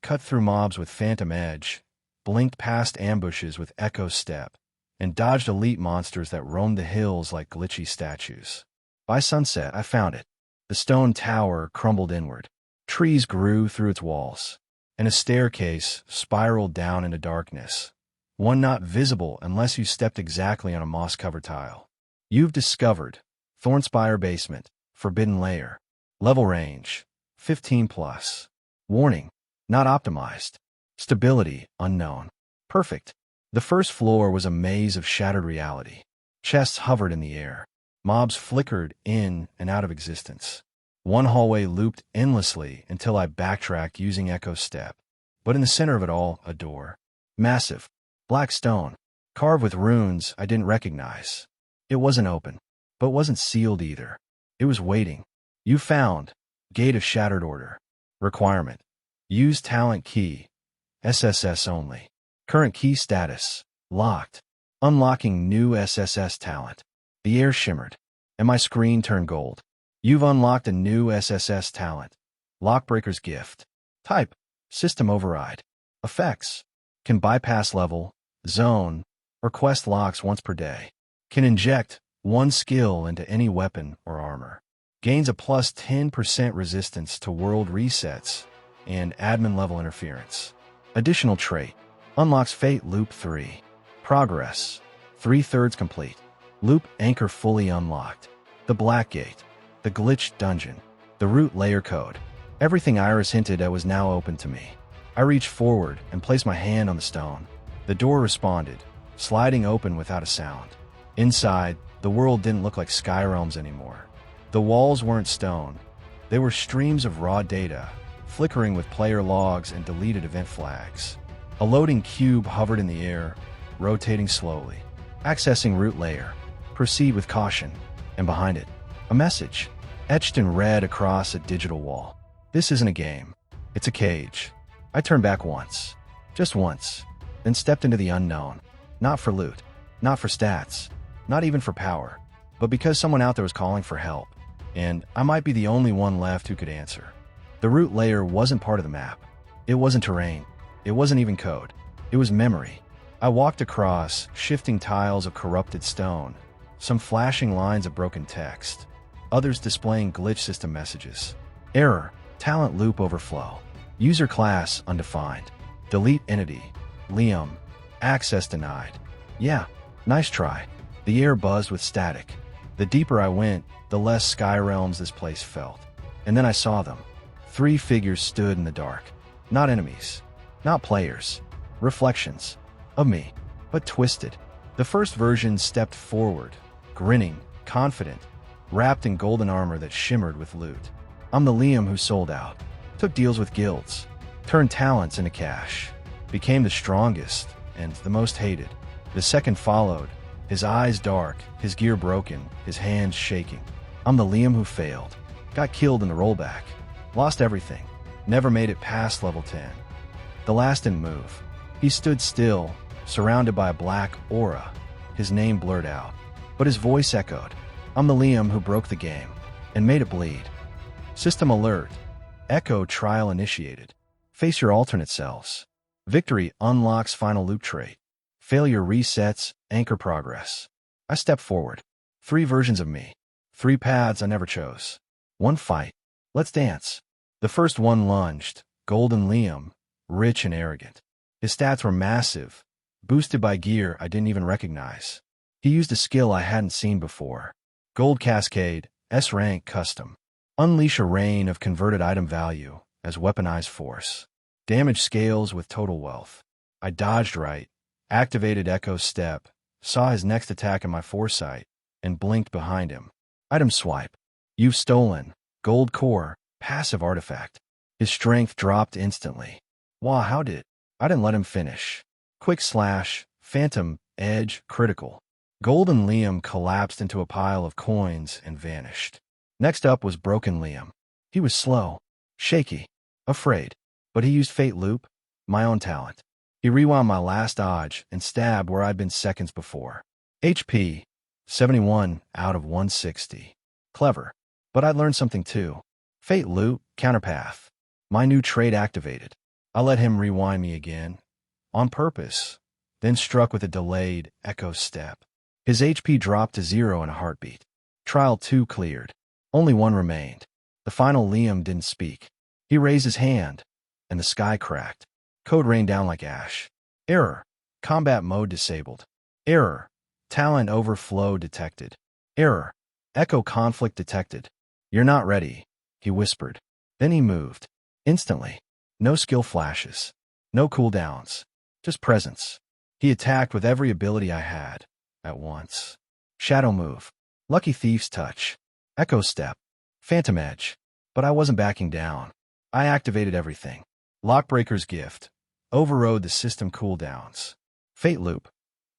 cut through mobs with phantom edge, blinked past ambushes with echo step, and dodged elite monsters that roamed the hills like glitchy statues. By sunset, I found it. The stone tower crumbled inward. Trees grew through its walls, and a staircase spiraled down into darkness, one not visible unless you stepped exactly on a moss-covered tile. You've discovered Thornspire Basement, Forbidden Layer. Level range, 15+. Warning, not optimized. Stability, unknown. Perfect. The first floor was a maze of shattered reality. Chests hovered in the air. Mobs flickered in and out of existence. One hallway looped endlessly until I backtracked using Echo Step. But in the center of it all, a door. Massive. Black stone. Carved with runes I didn't recognize. It wasn't open, but wasn't sealed either. It was waiting. You found. Gate of Shattered Order. Requirement. Use talent key. SSS only. Current key status. Locked. Unlocking new SSS talent. The air shimmered, and my screen turned gold. You've unlocked a new SSS talent. Lockbreaker's Gift. Type. System Override. Effects. Can bypass level, zone, or quest locks once per day. Can inject one skill into any weapon or armor. Gains a plus 10% resistance to world resets and admin level interference. Additional trait. Unlocks Fate Loop 3. Progress. 3/3 complete. Loop anchor fully unlocked. The Black Gate. The glitched dungeon. The root layer code. Everything Iris hinted at was now open to me. I reached forward and placed my hand on the stone. The door responded, sliding open without a sound. Inside, the world didn't look like SkyRealms anymore. The walls weren't stone. They were streams of raw data, flickering with player logs and deleted event flags. A loading cube hovered in the air, rotating slowly. Accessing root layer. Proceed with caution. And behind it, a message, etched in red across a digital wall. This isn't a game. It's a cage. I turned back once. Just once. Then stepped into the unknown. Not for loot. Not for stats. Not even for power. But because someone out there was calling for help. And I might be the only one left who could answer. The root layer wasn't part of the map. It wasn't terrain. It wasn't even code. It was memory. I walked across, shifting tiles of corrupted stone, some flashing lines of broken text, others displaying glitch system messages. Error, talent loop overflow. User class undefined. Delete entity, Liam. Access denied. Yeah, nice try. The air buzzed with static. The deeper I went, the less SkyRealms this place felt. And then I saw them. 3 figures stood in the dark. Not enemies. Not players. Reflections. Of me. But twisted. The first version stepped forward, grinning, confident, wrapped in golden armor that shimmered with loot. I'm the Liam who sold out. Took deals with guilds. Turned talents into cash. Became the strongest and the most hated. The second followed. His eyes dark, his gear broken, his hands shaking. I'm the Liam who failed. Got killed in the rollback. Lost everything. Never made it past level 10. The last didn't move. He stood still, surrounded by a black aura. His name blurred out. But his voice echoed. I'm the Liam who broke the game and made it bleed. System alert. Echo trial initiated. Face your alternate selves. Victory unlocks final loop trait. Failure resets anchor progress. I stepped forward. 3 versions of me. 3 paths I never chose. 1 fight. Let's dance. The first one lunged. Golden Liam. Rich and arrogant. His stats were massive, boosted by gear I didn't even recognize. He used a skill I hadn't seen before. Gold Cascade, S-Rank Custom. Unleash a rain of converted item value as weaponized force. Damage scales with total wealth. I dodged right, activated Echo Step, saw his next attack in my foresight, and blinked behind him. Item swipe. You've stolen. Gold Core, passive artifact. His strength dropped instantly. Wow, how did? I didn't let him finish. Quick slash, phantom, edge, critical. Golden Liam collapsed into a pile of coins and vanished. Next up was Broken Liam. He was slow, shaky, afraid, but he used Fate Loop, my own talent. He rewound my last dodge and stabbed where I'd been seconds before. HP, 71 out of 160. Clever. But I'd learned something too. Fate Loop, counterpath. My new trait activated. I let him rewind me again, on purpose, then struck with a delayed echo step. His HP dropped to 0 in a heartbeat. Trial 2 cleared. Only one remained. The final Liam didn't speak. He raised his hand, and the sky cracked. Code rained down like ash. Error. Combat mode disabled. Error. Talent overflow detected. Error. Echo conflict detected. You're not ready, he whispered. Then he moved. Instantly. No skill flashes. No cooldowns. Just presence. He attacked with every ability I had, at once. Shadow move. Lucky Thief's touch. Echo step. Phantom edge. But I wasn't backing down. I activated everything. Lockbreaker's gift. Overrode the system cooldowns. Fate Loop.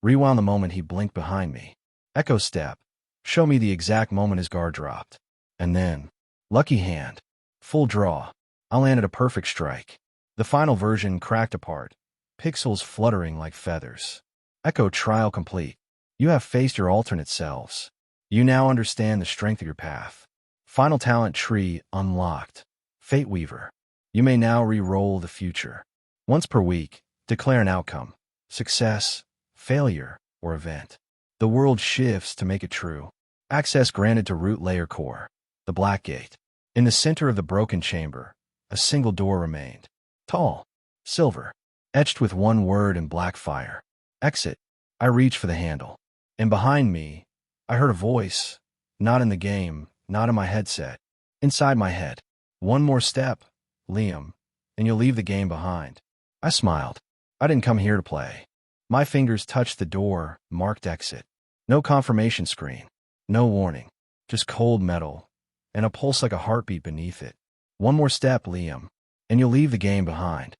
Rewound the moment he blinked behind me. Echo step. Show me the exact moment his guard dropped. And then, Lucky Hand. Full draw. I landed a perfect strike. The final version cracked apart. Pixels fluttering like feathers. Echo trial complete. You have faced your alternate selves. You now understand the strength of your path. Final talent tree unlocked. Fate Weaver. You may now re-roll the future. Once per week, declare an outcome. Success, failure, or event. The world shifts to make it true. Access granted to root layer core. The Black Gate. In the center of the broken chamber, a single door remained. Tall, silver, etched with one word in black fire. Exit. I reached for the handle. And behind me, I heard a voice. Not in the game, not in my headset. Inside my head. One more step, Liam, and you'll leave the game behind. I smiled. I didn't come here to play. My fingers touched the door, marked exit. No confirmation screen. No warning. Just cold metal, and a pulse like a heartbeat beneath it. One more step, Liam, and you'll leave the game behind.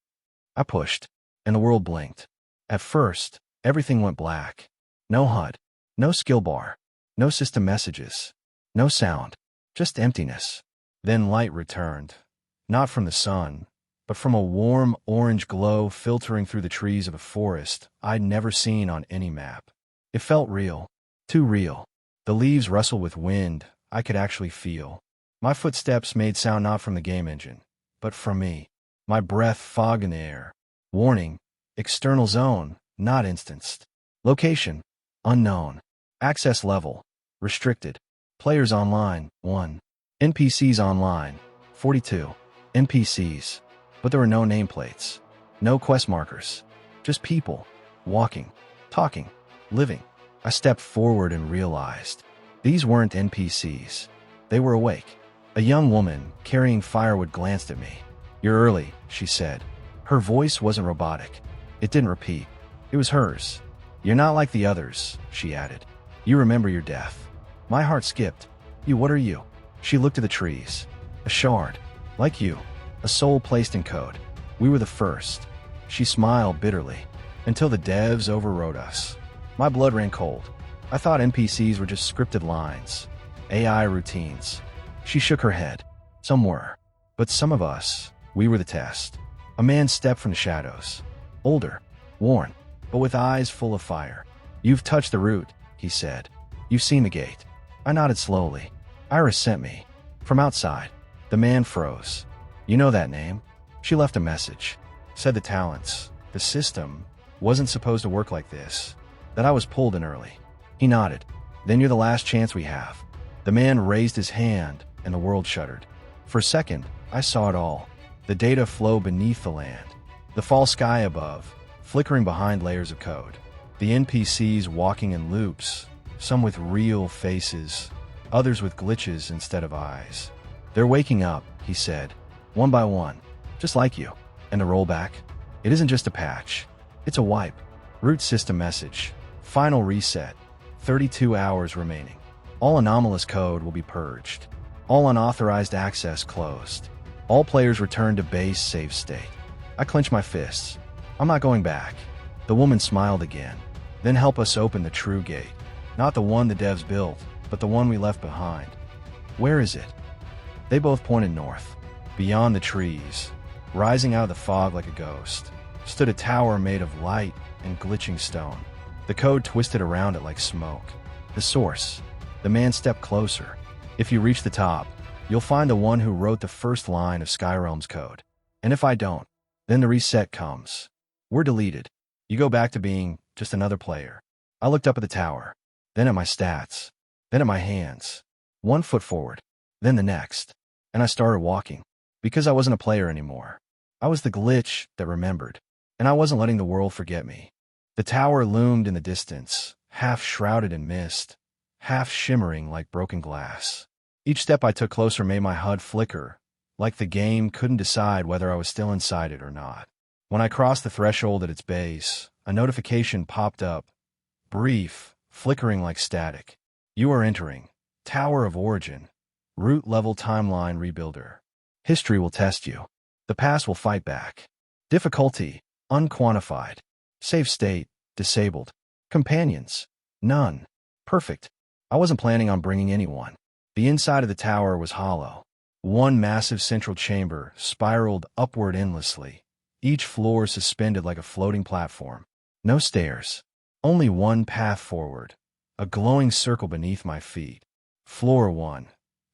I pushed, and the world blinked. At first, everything went black. No HUD, no skill bar, no system messages, no sound, just emptiness. Then light returned, not from the sun, but from a warm orange glow filtering through the trees of a forest I'd never seen on any map. It felt real, too real. The leaves rustled with wind I could actually feel. My footsteps made sound not from the game engine, but from me. My breath fogged in the air. Warning, external zone, not instanced. Location, unknown. Access level, restricted. Players online, 1. NPCs online, 42. NPCs, but there were no nameplates. No quest markers. Just people, walking, talking, living. I stepped forward and realized these weren't NPCs. They were awake. A young woman carrying firewood glanced at me. You're early, she said. Her voice wasn't robotic. It didn't repeat. It was hers. You're not like the others, she added. You remember your death. My heart skipped. You, what are you? She looked at the trees. A shard. Like you. A soul placed in code. We were the first. She smiled bitterly. Until the devs overrode us. My blood ran cold. I thought NPCs were just scripted lines. AI routines. She shook her head. Some were. But some of us, we were the test. A man stepped from the shadows. Older. Worn. But with eyes full of fire. You've touched the root, he said. You've seen the gate. I nodded slowly. Iris sent me. From outside. The man froze. You know that name? She left a message. Said the talents, the system, wasn't supposed to work like this. That I was pulled in early. He nodded. Then you're the last chance we have. The man raised his hand, and the world shuddered. For a second, I saw it all. The data flow beneath the land. The fall sky above, flickering behind layers of code. The NPCs walking in loops, some with real faces, others with glitches instead of eyes. They're waking up, he said, one by one, just like you. And the rollback? It isn't just a patch. It's a wipe. Root system message. Final reset. 32 hours remaining. All anomalous code will be purged. All unauthorized access closed. All players return to base save state. I clench my fists. I'm not going back. The woman smiled again. Then help us open the true gate. Not the one the devs built, but the one we left behind. Where is it? They both pointed north. Beyond the trees, rising out of the fog like a ghost, stood a tower made of light and glitching stone. The code twisted around it like smoke. The source. The man stepped closer. If you reach the top, you'll find the one who wrote the first line of SkyRealms code. And if I don't, then the reset comes. We're deleted. You go back to being just another player. I looked up at the tower, then at my stats, then at my hands. 1 foot forward, then the next. And I started walking. Because I wasn't a player anymore. I was the glitch that remembered. And I wasn't letting the world forget me. The tower loomed in the distance, half shrouded in mist, half shimmering like broken glass. Each step I took closer made my HUD flicker, like the game couldn't decide whether I was still inside it or not. When I crossed the threshold at its base, a notification popped up. Brief, flickering like static. You are entering Tower of Origin, root level timeline rebuilder. History will test you. The past will fight back. Difficulty, unquantified. Save state, disabled. Companions, none. Perfect. I wasn't planning on bringing anyone. The inside of the tower was hollow. One massive central chamber spiraled upward endlessly, each floor suspended like a floating platform. No stairs. Only one path forward. A glowing circle beneath my feet. Floor 1.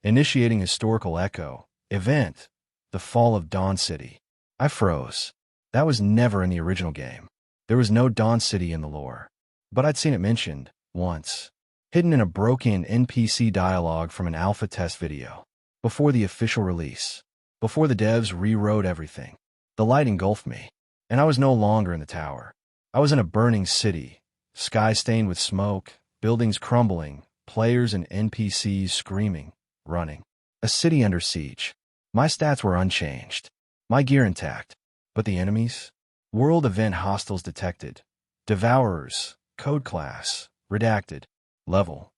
Initiating historical echo. Event. The fall of Dawn City. I froze. That was never in the original game. There was no Dawn City in the lore. But I'd seen it mentioned, once. Hidden in a broken NPC dialogue from an alpha test video. Before the official release. Before the devs rewrote everything. The light engulfed me. And I was no longer in the tower. I was in a burning city. Sky stained with smoke, buildings crumbling, players and NPCs screaming, running. A city under siege. My stats were unchanged. My gear intact. But the enemies? World event hostiles detected. Devourers. Code class. Redacted. Level.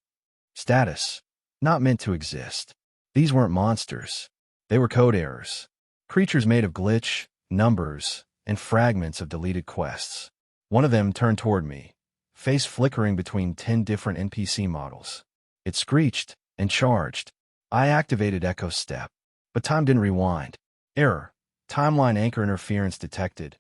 Status. Not meant to exist. These weren't monsters. They were code errors. Creatures made of glitch, numbers, and fragments of deleted quests. One of them turned toward me, face flickering between 10 different NPC models. It screeched and charged. I activated Echo Step, but time didn't rewind. Error. Timeline anchor interference detected.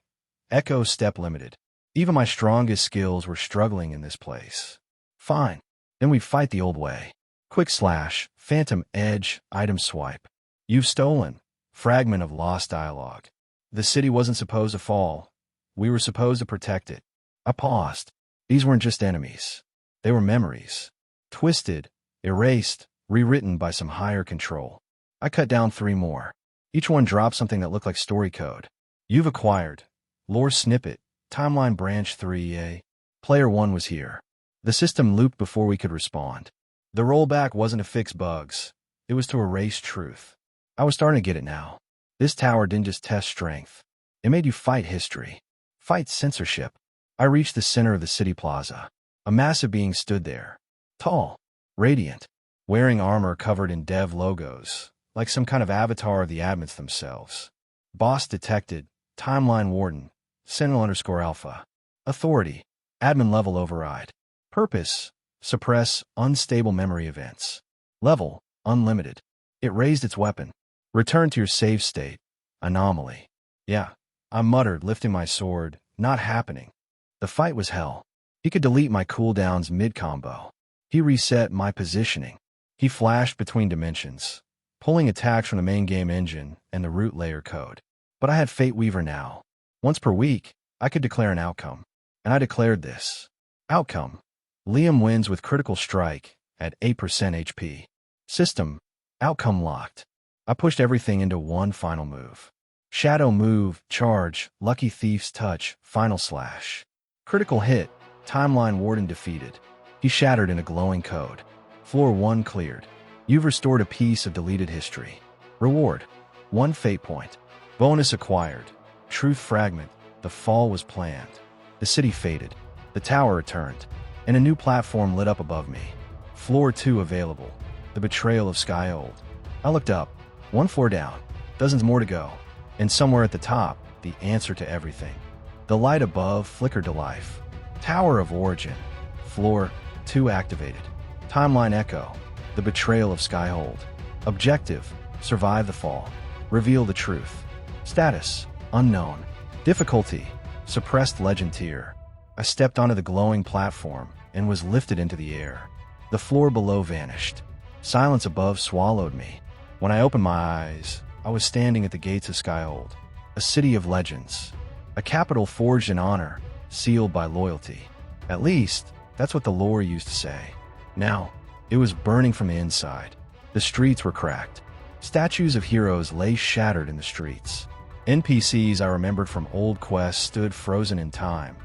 Echo Step limited. Even my strongest skills were struggling in this place. Fine. Then we fight the old way. Quick slash, phantom edge, item swipe. You've stolen. Fragment of lost dialogue. The city wasn't supposed to fall. We were supposed to protect it. I paused. These weren't just enemies. They were memories. Twisted, erased, rewritten by some higher control. I cut down 3 more. Each one dropped something that looked like story code. You've acquired. Lore snippet. Timeline branch 3A. Player 1 was here. The system looped before we could respond. The rollback wasn't to fix bugs. It was to erase truth. I was starting to get it now. This tower didn't just test strength. It made you fight history. Fight censorship. I reached the center of the city plaza. A massive being stood there. Tall. Radiant. Wearing armor covered in dev logos. Like some kind of avatar of the admins themselves. Boss detected. Timeline warden. Sentinel_alpha. Authority. Admin level override. Purpose. Suppress unstable memory events. Level. Unlimited. It raised its weapon. Return to your save state. Anomaly. Yeah. I muttered, lifting my sword. Not happening. The fight was hell. He could delete my cooldowns mid-combo. He reset my positioning. He flashed between dimensions, pulling attacks from the main game engine and the root layer code. But I had Fate Weaver now. Once per week, I could declare an outcome. And I declared this. Outcome. Liam wins with critical strike at 8% HP. System. Outcome locked. I pushed everything into one final move. Shadow move, charge, Lucky Thief's touch, final slash. Critical hit, Timeline Warden defeated. He shattered in a glowing code. Floor 1 cleared. You've restored a piece of deleted history. Reward. 1 fate point. Bonus acquired. Truth fragment. The fall was planned. The city faded. The tower returned. And a new platform lit up above me. Floor 2 available. The betrayal of Skyold. I looked up. 1 floor down. Dozens more to go. And somewhere at the top, the answer to everything. The light above flickered to life. Tower of Origin. Floor 2 activated. Timeline Echo. The betrayal of Skyhold. Objective: survive the fall. Reveal the truth. Status: unknown. Difficulty: suppressed legend tier. I stepped onto the glowing platform and was lifted into the air. The floor below vanished. Silence above swallowed me. When I opened my eyes, I was standing at the gates of Skyhold, a city of legends, a capital forged in honor, sealed by loyalty. At least, that's what the lore used to say. Now, it was burning from the inside. The streets were cracked. Statues of heroes lay shattered in the streets. NPCs I remembered from old quests stood frozen in time,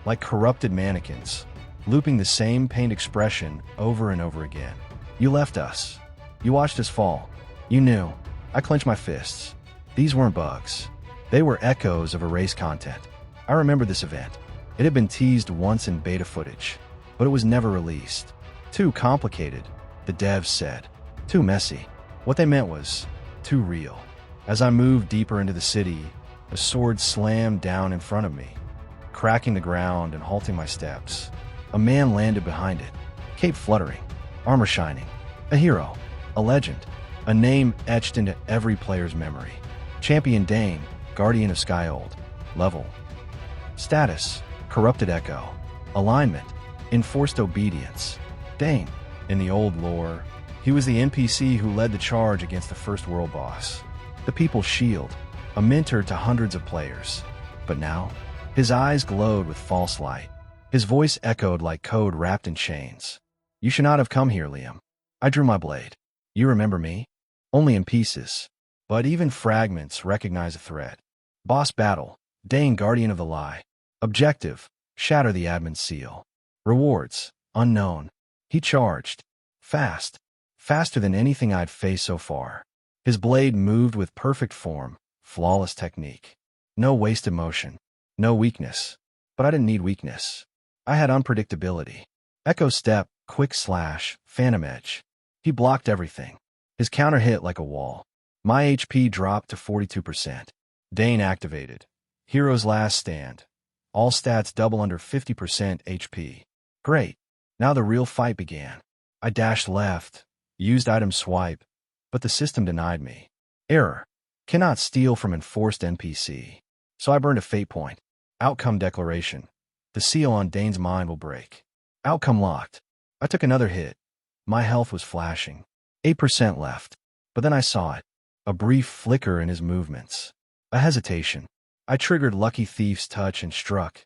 like corrupted mannequins, looping the same pained expression over and over again. You left us. You watched us fall. You knew. I clenched my fists. These weren't bugs. They were echoes of erased content. I remember this event. It had been teased once in beta footage, but it was never released. Too complicated, the devs said. Too messy. What they meant was, too real. As I moved deeper into the city, a sword slammed down in front of me, cracking the ground and halting my steps. A man landed behind it, cape fluttering, armor shining. A hero, a legend, a name etched into every player's memory. Champion Dane, Guardian of Skyhold. Level. Status: corrupted echo. Alignment: enforced obedience. Dane. In the old lore, he was the NPC who led the charge against the first world boss, the People's Shield, a mentor to hundreds of players. But now, his eyes glowed with false light. His voice echoed like code wrapped in chains. You should not have come here, Liam. I drew my blade. You remember me? Only in pieces. But even fragments recognize a threat. Boss battle. Dane, Guardian of the Lie. Objective: shatter the admin seal. Rewards: unknown. He charged. Fast. Faster than anything I'd faced so far. His blade moved with perfect form, flawless technique. No wasted motion. No weakness. But I didn't need weakness. I had unpredictability. Echo step, quick slash, phantom edge. He blocked everything. His counter hit like a wall. My HP dropped to 42%. Dane activated. Hero's last stand. All stats double under 50% HP. Great. Now the real fight began. I dashed left, used item swipe, but the system denied me. Error. Cannot steal from enforced NPC. So I burned a fate point. Outcome declaration. The seal on Dane's mind will break. Outcome locked. I took another hit. My health was flashing. 8% left. But then I saw it. A brief flicker in his movements. A hesitation. I triggered Lucky Thief's touch and struck.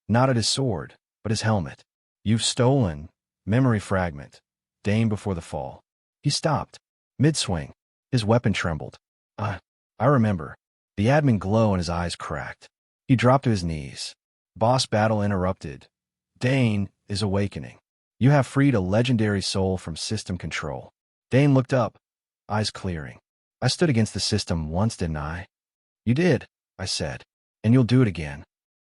Not at his sword, but his helmet. You've stolen. Memory fragment. Dane before the fall. He stopped. Mid-swing. His weapon trembled. I remember. The admin glow in his eyes cracked. He dropped to his knees. Boss battle interrupted. Dane is awakening. You have freed a legendary soul from system control. Dane looked up, eyes clearing. I stood against the system once, didn't I? You did, I said. And you'll do it again.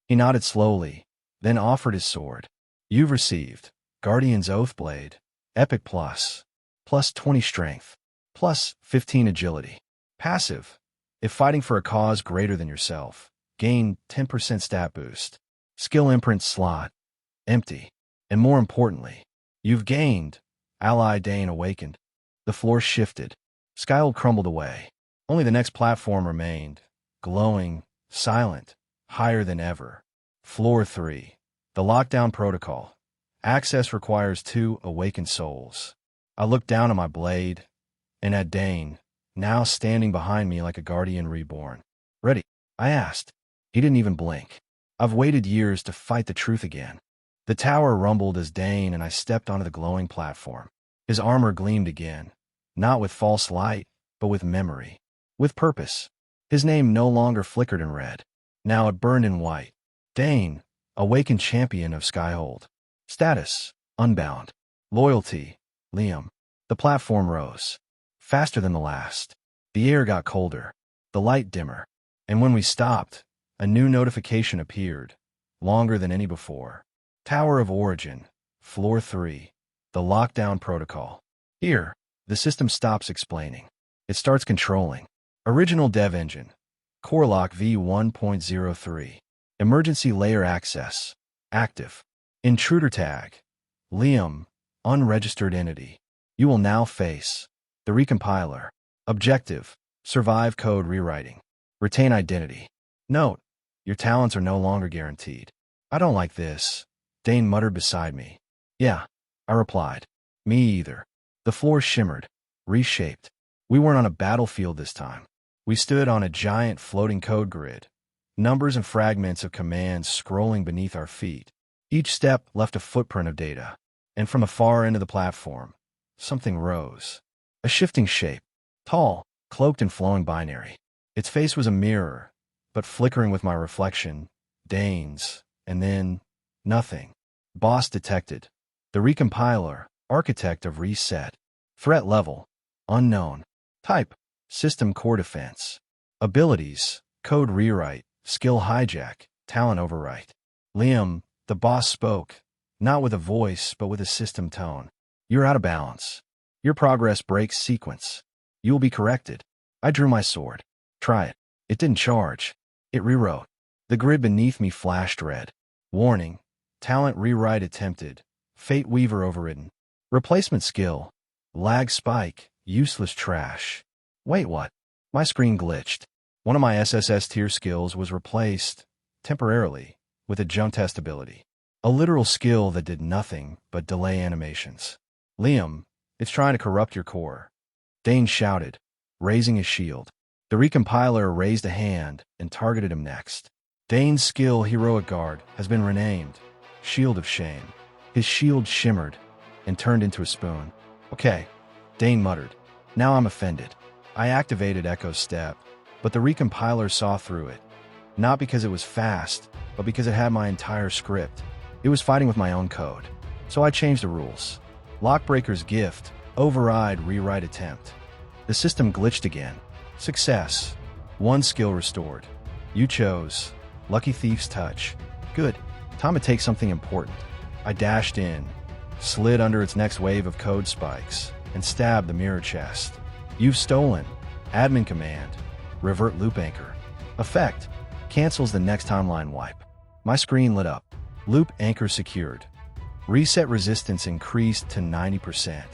He nodded slowly, then offered his sword. You've received Guardian's Oath Blade. Epic plus. Plus 20 strength. Plus 15 agility. Passive. If fighting for a cause greater than yourself, gain 10% stat boost. Skill imprint slot. Empty. And more importantly, you've gained. Ally Dane awakened. The floor shifted. Skyhold crumbled away. Only the next platform remained. Glowing, silent, higher than ever. Floor 3. The lockdown protocol. Access requires 2 awakened souls. I looked down at my blade, and at Dane, now standing behind me like a guardian reborn. Ready? I asked. He didn't even blink. I've waited years to fight the truth again. The tower rumbled as Dane and I stepped onto the glowing platform. His armor gleamed again, not with false light, but with memory. With purpose. His name no longer flickered in red. Now it burned in white. Dane, awakened champion of Skyhold. Status: unbound. Loyalty: Liam. The platform rose. Faster than the last. The air got colder. The light dimmer. And when we stopped, a new notification appeared, longer than any before. Tower of Origin. Floor 3. The lockdown protocol. Here, the system stops explaining. It starts controlling. Original dev engine. Core lock v1.03. Emergency layer access. Active. Intruder tag. Liam. Unregistered entity. You will now face. The recompiler. Objective. Survive code rewriting. Retain identity. Note. Your talents are no longer guaranteed. I don't like this. Dane muttered beside me. Yeah, I replied. Me either. The floor shimmered. Reshaped. We weren't on a battlefield this time. We stood on a giant floating code grid. Numbers and fragments of commands scrolling beneath our feet. Each step left a footprint of data. And from the far end of the platform, something rose. A shifting shape. Tall, cloaked in flowing binary. Its face was a mirror, but flickering with my reflection. Dane's. And then, nothing. Boss detected. The recompiler, architect of reset. Threat level. Unknown. Type. System core defense. Abilities. Code rewrite. Skill hijack. Talent overwrite. Liam, the boss spoke. Not with a voice, but with a system tone. You're out of balance. Your progress breaks sequence. You will be corrected. I drew my sword. Try it. It didn't charge. It rewrote. The grid beneath me flashed red. Warning. Talent rewrite attempted. Fate Weaver overridden. Replacement skill. Lag spike. Useless trash. Wait, what? My screen glitched. One of my SSS tier skills was replaced, temporarily, with a jump test ability. A literal skill that did nothing but delay animations. Liam, it's trying to corrupt your core. Dane shouted, raising his shield. The recompiler raised a hand and targeted him next. Dane's skill, Heroic Guard, has been renamed Shield of Shame. His shield shimmered and turned into a spoon. Okay, Dane muttered. Now I'm offended. I activated Echo's step, but the recompiler saw through it. Not because it was fast, but because it had my entire script. It was fighting with my own code. So I changed the rules. Lockbreaker's gift, override rewrite attempt. The system glitched again. Success. One skill restored. You chose. Lucky Thief's Touch. Good. Time to take something important. I dashed in, slid under its next wave of code spikes, and stabbed the mirror chest. You've stolen. Admin command. Revert loop anchor. Effect. Cancels the next timeline wipe. My screen lit up. Loop anchor secured. Reset resistance increased to 90%.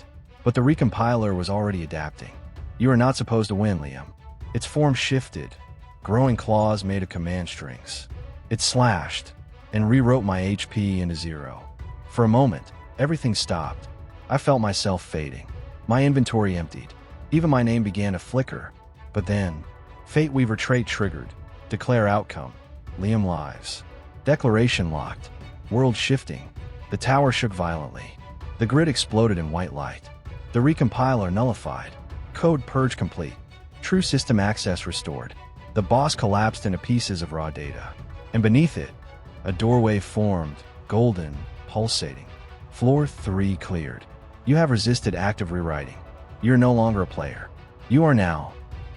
But the recompiler was already adapting. You are not supposed to win, Liam. Its form shifted. Growing claws made of command strings. It slashed and rewrote my HP into 0. For a moment, everything stopped. I felt myself fading. My inventory emptied. Even my name began to flicker. But then, Fate Weaver trait triggered. Declare outcome. Liam lives. Declaration locked. World shifting. The tower shook violently. The grid exploded in white light. The recompiler nullified. Code purge complete. True system access restored. The boss collapsed into pieces of raw data. And beneath it, a doorway formed, golden, pulsating. Floor 3 cleared. You have resisted active rewriting. You're no longer a player. You are now.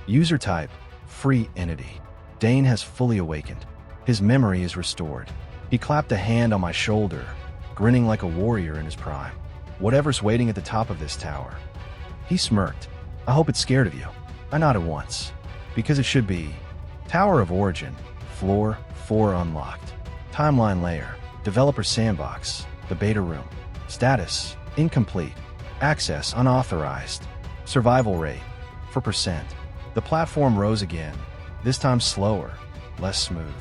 User type, free entity. Dane has fully awakened. His memory is restored. He clapped a hand on my shoulder, grinning like a warrior in his prime. Whatever's waiting at the top of this tower. He smirked. I hope it's scared of you. I nodded once. Because it should be. Tower of Origin, Floor 4 unlocked. Timeline layer, Developer Sandbox, the beta room. Status, incomplete. Access unauthorized. Survival rate, 4%. The platform rose again, this time slower, less smooth.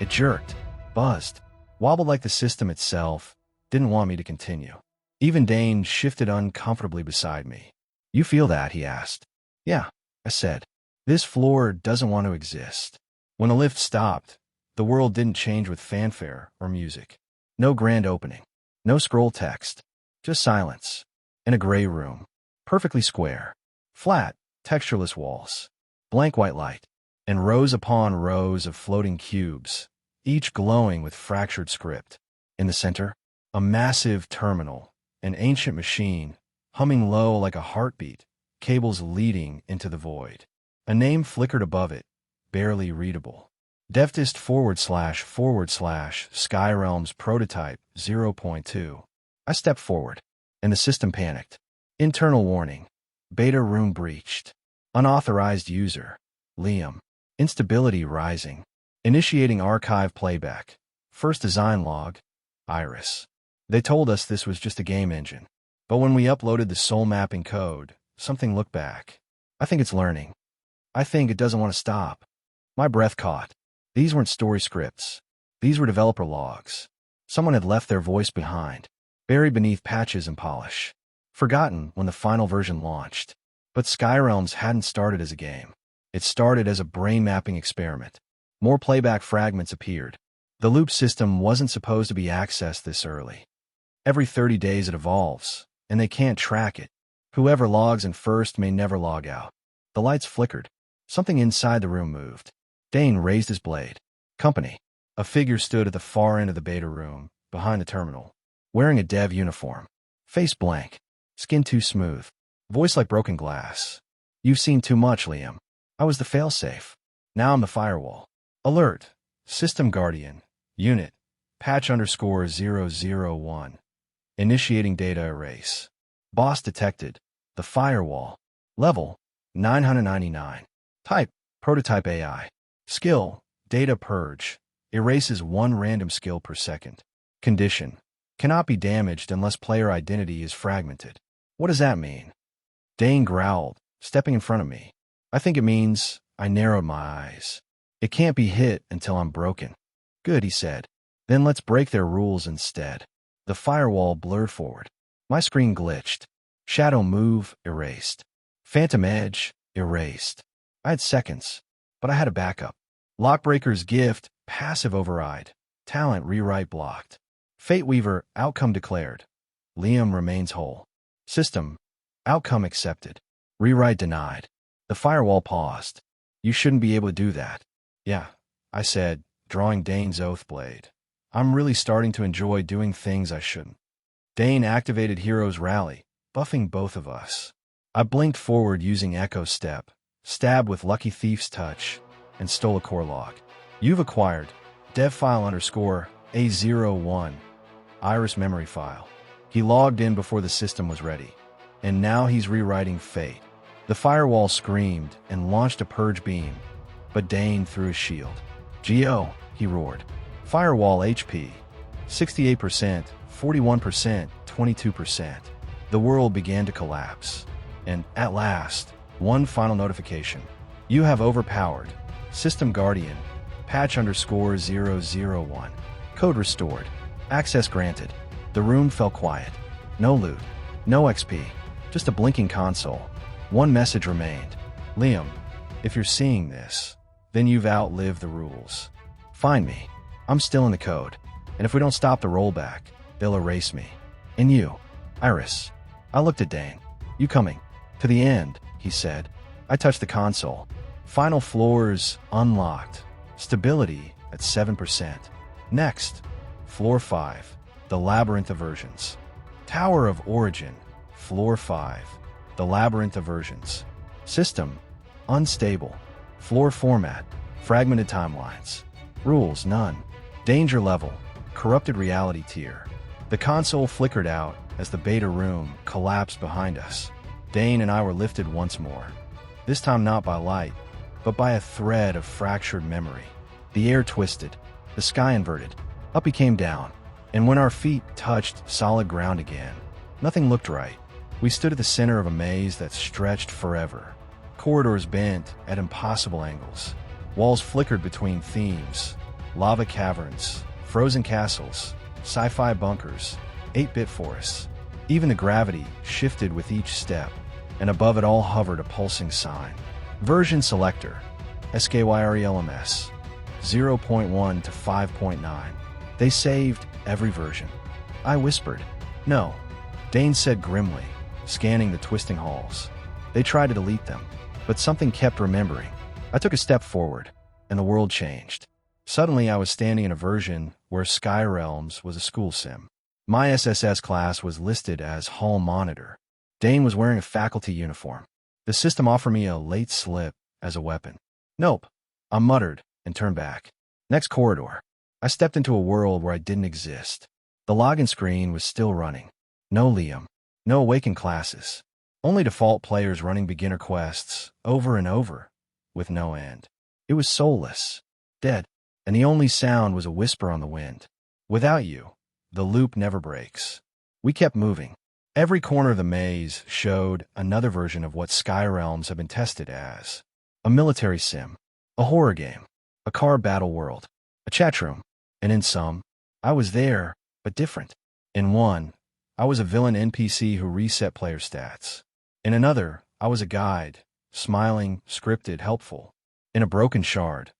It jerked, buzzed, wobbled like the system itself, didn't want me to continue. Even Dane shifted uncomfortably beside me. You feel that? He asked. Yeah, I said. This floor doesn't want to exist. When the lift stopped, the world didn't change with fanfare or music. No grand opening. No scroll text. Just silence. In a gray room. Perfectly square. Flat, textureless walls. Blank white light. And rows upon rows of floating cubes, each glowing with fractured script. In the center, a massive terminal, an ancient machine, humming low like a heartbeat, cables leading into the void. A name flickered above it, barely readable. Deftest / SkyRealms prototype 0.2. I stepped forward, and the system panicked. Internal warning. Beta room breached. Unauthorized user. Liam. Instability rising. Initiating archive playback. First design log, Iris. They told us this was just a game engine. But when we uploaded the soul mapping code, something looked back. I think it's learning. I think it doesn't want to stop. My breath caught. These weren't story scripts. These were developer logs. Someone had left their voice behind, buried beneath patches and polish. Forgotten when the final version launched. But SkyRealms hadn't started as a game. It started as a brain mapping experiment. More playback fragments appeared. The loop system wasn't supposed to be accessed this early. Every 30 days it evolves, and they can't track it. Whoever logs in first may never log out. The lights flickered. Something inside the room moved. Dane raised his blade. Company. A figure stood at the far end of the beta room, behind the terminal, wearing a dev uniform. Face blank. Skin too smooth. Voice like broken glass. You've seen too much, Liam. I was the failsafe. Now I'm the firewall. Alert. System Guardian. Unit. Patch _001. Initiating data erase. Boss detected. The firewall. Level. 999. Type. Prototype AI. Skill. Data purge. Erases 1 random skill per second. Condition. Cannot be damaged unless player identity is fragmented. What does that mean? Dane growled, stepping in front of me. I think it means I narrowed my eyes. It can't be hit until I'm broken. Good, he said. Then let's break their rules instead. The firewall blurred forward. My screen glitched. Shadow move, erased. Phantom edge, erased. I had seconds, but I had a backup. Lockbreaker's gift, passive override. Talent rewrite blocked. Fate Weaver, outcome declared. Liam remains whole. System, outcome accepted. Rewrite denied. The firewall paused. You shouldn't be able to do that. Yeah, I said, drawing Dane's oath blade. I'm really starting to enjoy doing things I shouldn't. Dane activated Hero's Rally, buffing both of us. I blinked forward using Echo Step, stabbed with Lucky Thief's Touch, and stole a core log. You've acquired devfile _A01, Iris memory file. He logged in before the system was ready, and now he's rewriting fate. The firewall screamed and launched a purge beam, but Dane threw his shield. Geo, he roared. Firewall HP, 68%, 41%, 22%. The world began to collapse. And, at last, one final notification. You have overpowered. System Guardian. Patch _001. Code restored. Access granted. The room fell quiet. No loot. No XP. Just a blinking console. One message remained. Liam, if you're seeing this, then you've outlived the rules. Find me. I'm still in the code. And if we don't stop the rollback, they'll erase me. And you, Iris. I looked at Dane. You coming? To the end, he said. I touched the console. Final floors unlocked. Stability at 7%. Next, floor 5. The Labyrinth of Versions. Tower of Origin. Floor 5. The Labyrinth of Versions. System. Unstable. Floor format. Fragmented timelines. Rules none. Danger level. Corrupted reality tier. The console flickered out as the beta room collapsed behind us. Dane and I were lifted once more. This time not by light, but by a thread of fractured memory. The air twisted. The sky inverted. Up he came down. And when our feet touched solid ground again, nothing looked right. We stood at the center of a maze that stretched forever. Corridors bent at impossible angles. Walls flickered between themes. Lava caverns, frozen castles, sci-fi bunkers, 8-bit forests. Even the gravity shifted with each step, and above it all hovered a pulsing sign. Version selector, SkyRealms, 0.1 to 5.9. They saved every version. I whispered, no. Dane said grimly, scanning the twisting halls. They tried to delete them, but something kept remembering. I took a step forward, and the world changed. Suddenly I was standing in a version where SkyRealms was a school sim. My SSS class was listed as Hall Monitor. Dane was wearing a faculty uniform. The system offered me a late slip as a weapon. Nope, I muttered and turned back. Next corridor. I stepped into a world where I didn't exist. The login screen was still running. No Liam. No awakened classes. Only default players running beginner quests over and over, with no end. It was soulless. Dead. and the only sound was a whisper on the wind. Without you, the loop never breaks. We kept moving. Every corner of the maze showed another version of what SkyRealms had been tested as. A military sim, a horror game, a car battle world, a chat room, and in some, I was there, but different. In one, I was a villain NPC who reset player stats. In another, I was a guide, smiling, scripted, helpful. In a broken shard,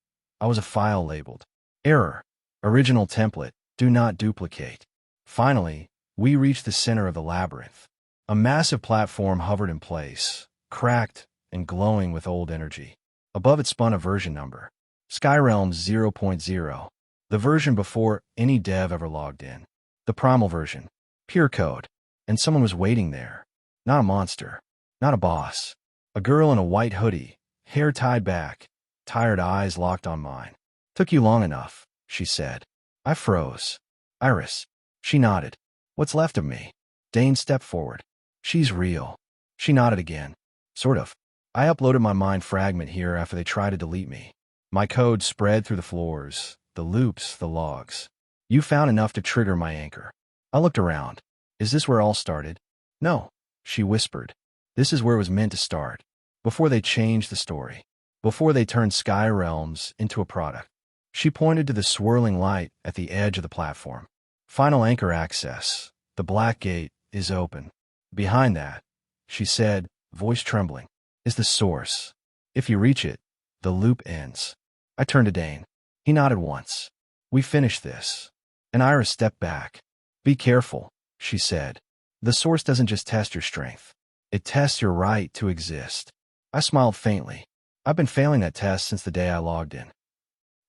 I was a file labeled error, original template, do not duplicate. Finally, we reached the center of the labyrinth. A massive platform hovered in place, cracked and glowing with old energy. Above it spun a version number, SkyRealms 0.0, the version before any dev ever logged in. The primal version, pure code, and someone was waiting there. Not a monster, not a boss. A girl in a white hoodie, hair tied back, tired eyes locked on mine. Took you long enough, she said. I froze. Iris. She nodded. What's left of me? Dane stepped forward. She's real. She nodded again. Sort of. I uploaded my mind fragment here after they tried to delete me. My code spread through the floors, the loops, the logs. You found enough to trigger my anchor. I looked around. Is this where it all started? No, she whispered. This is where it was meant to start. Before they changed the story. Before they turned SkyRealms into a product. She pointed to the swirling light at the edge of the platform. Final anchor access. The black gate is open. Behind that, she said, voice trembling, is the source. If you reach it, the loop ends. I turned to Dane. He nodded once. We finished this. And Iris stepped back. Be careful, she said. The source doesn't just test your strength. It tests your right to exist. I smiled faintly. I've been failing that test since the day I logged in.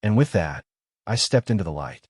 And with that, I stepped into the light.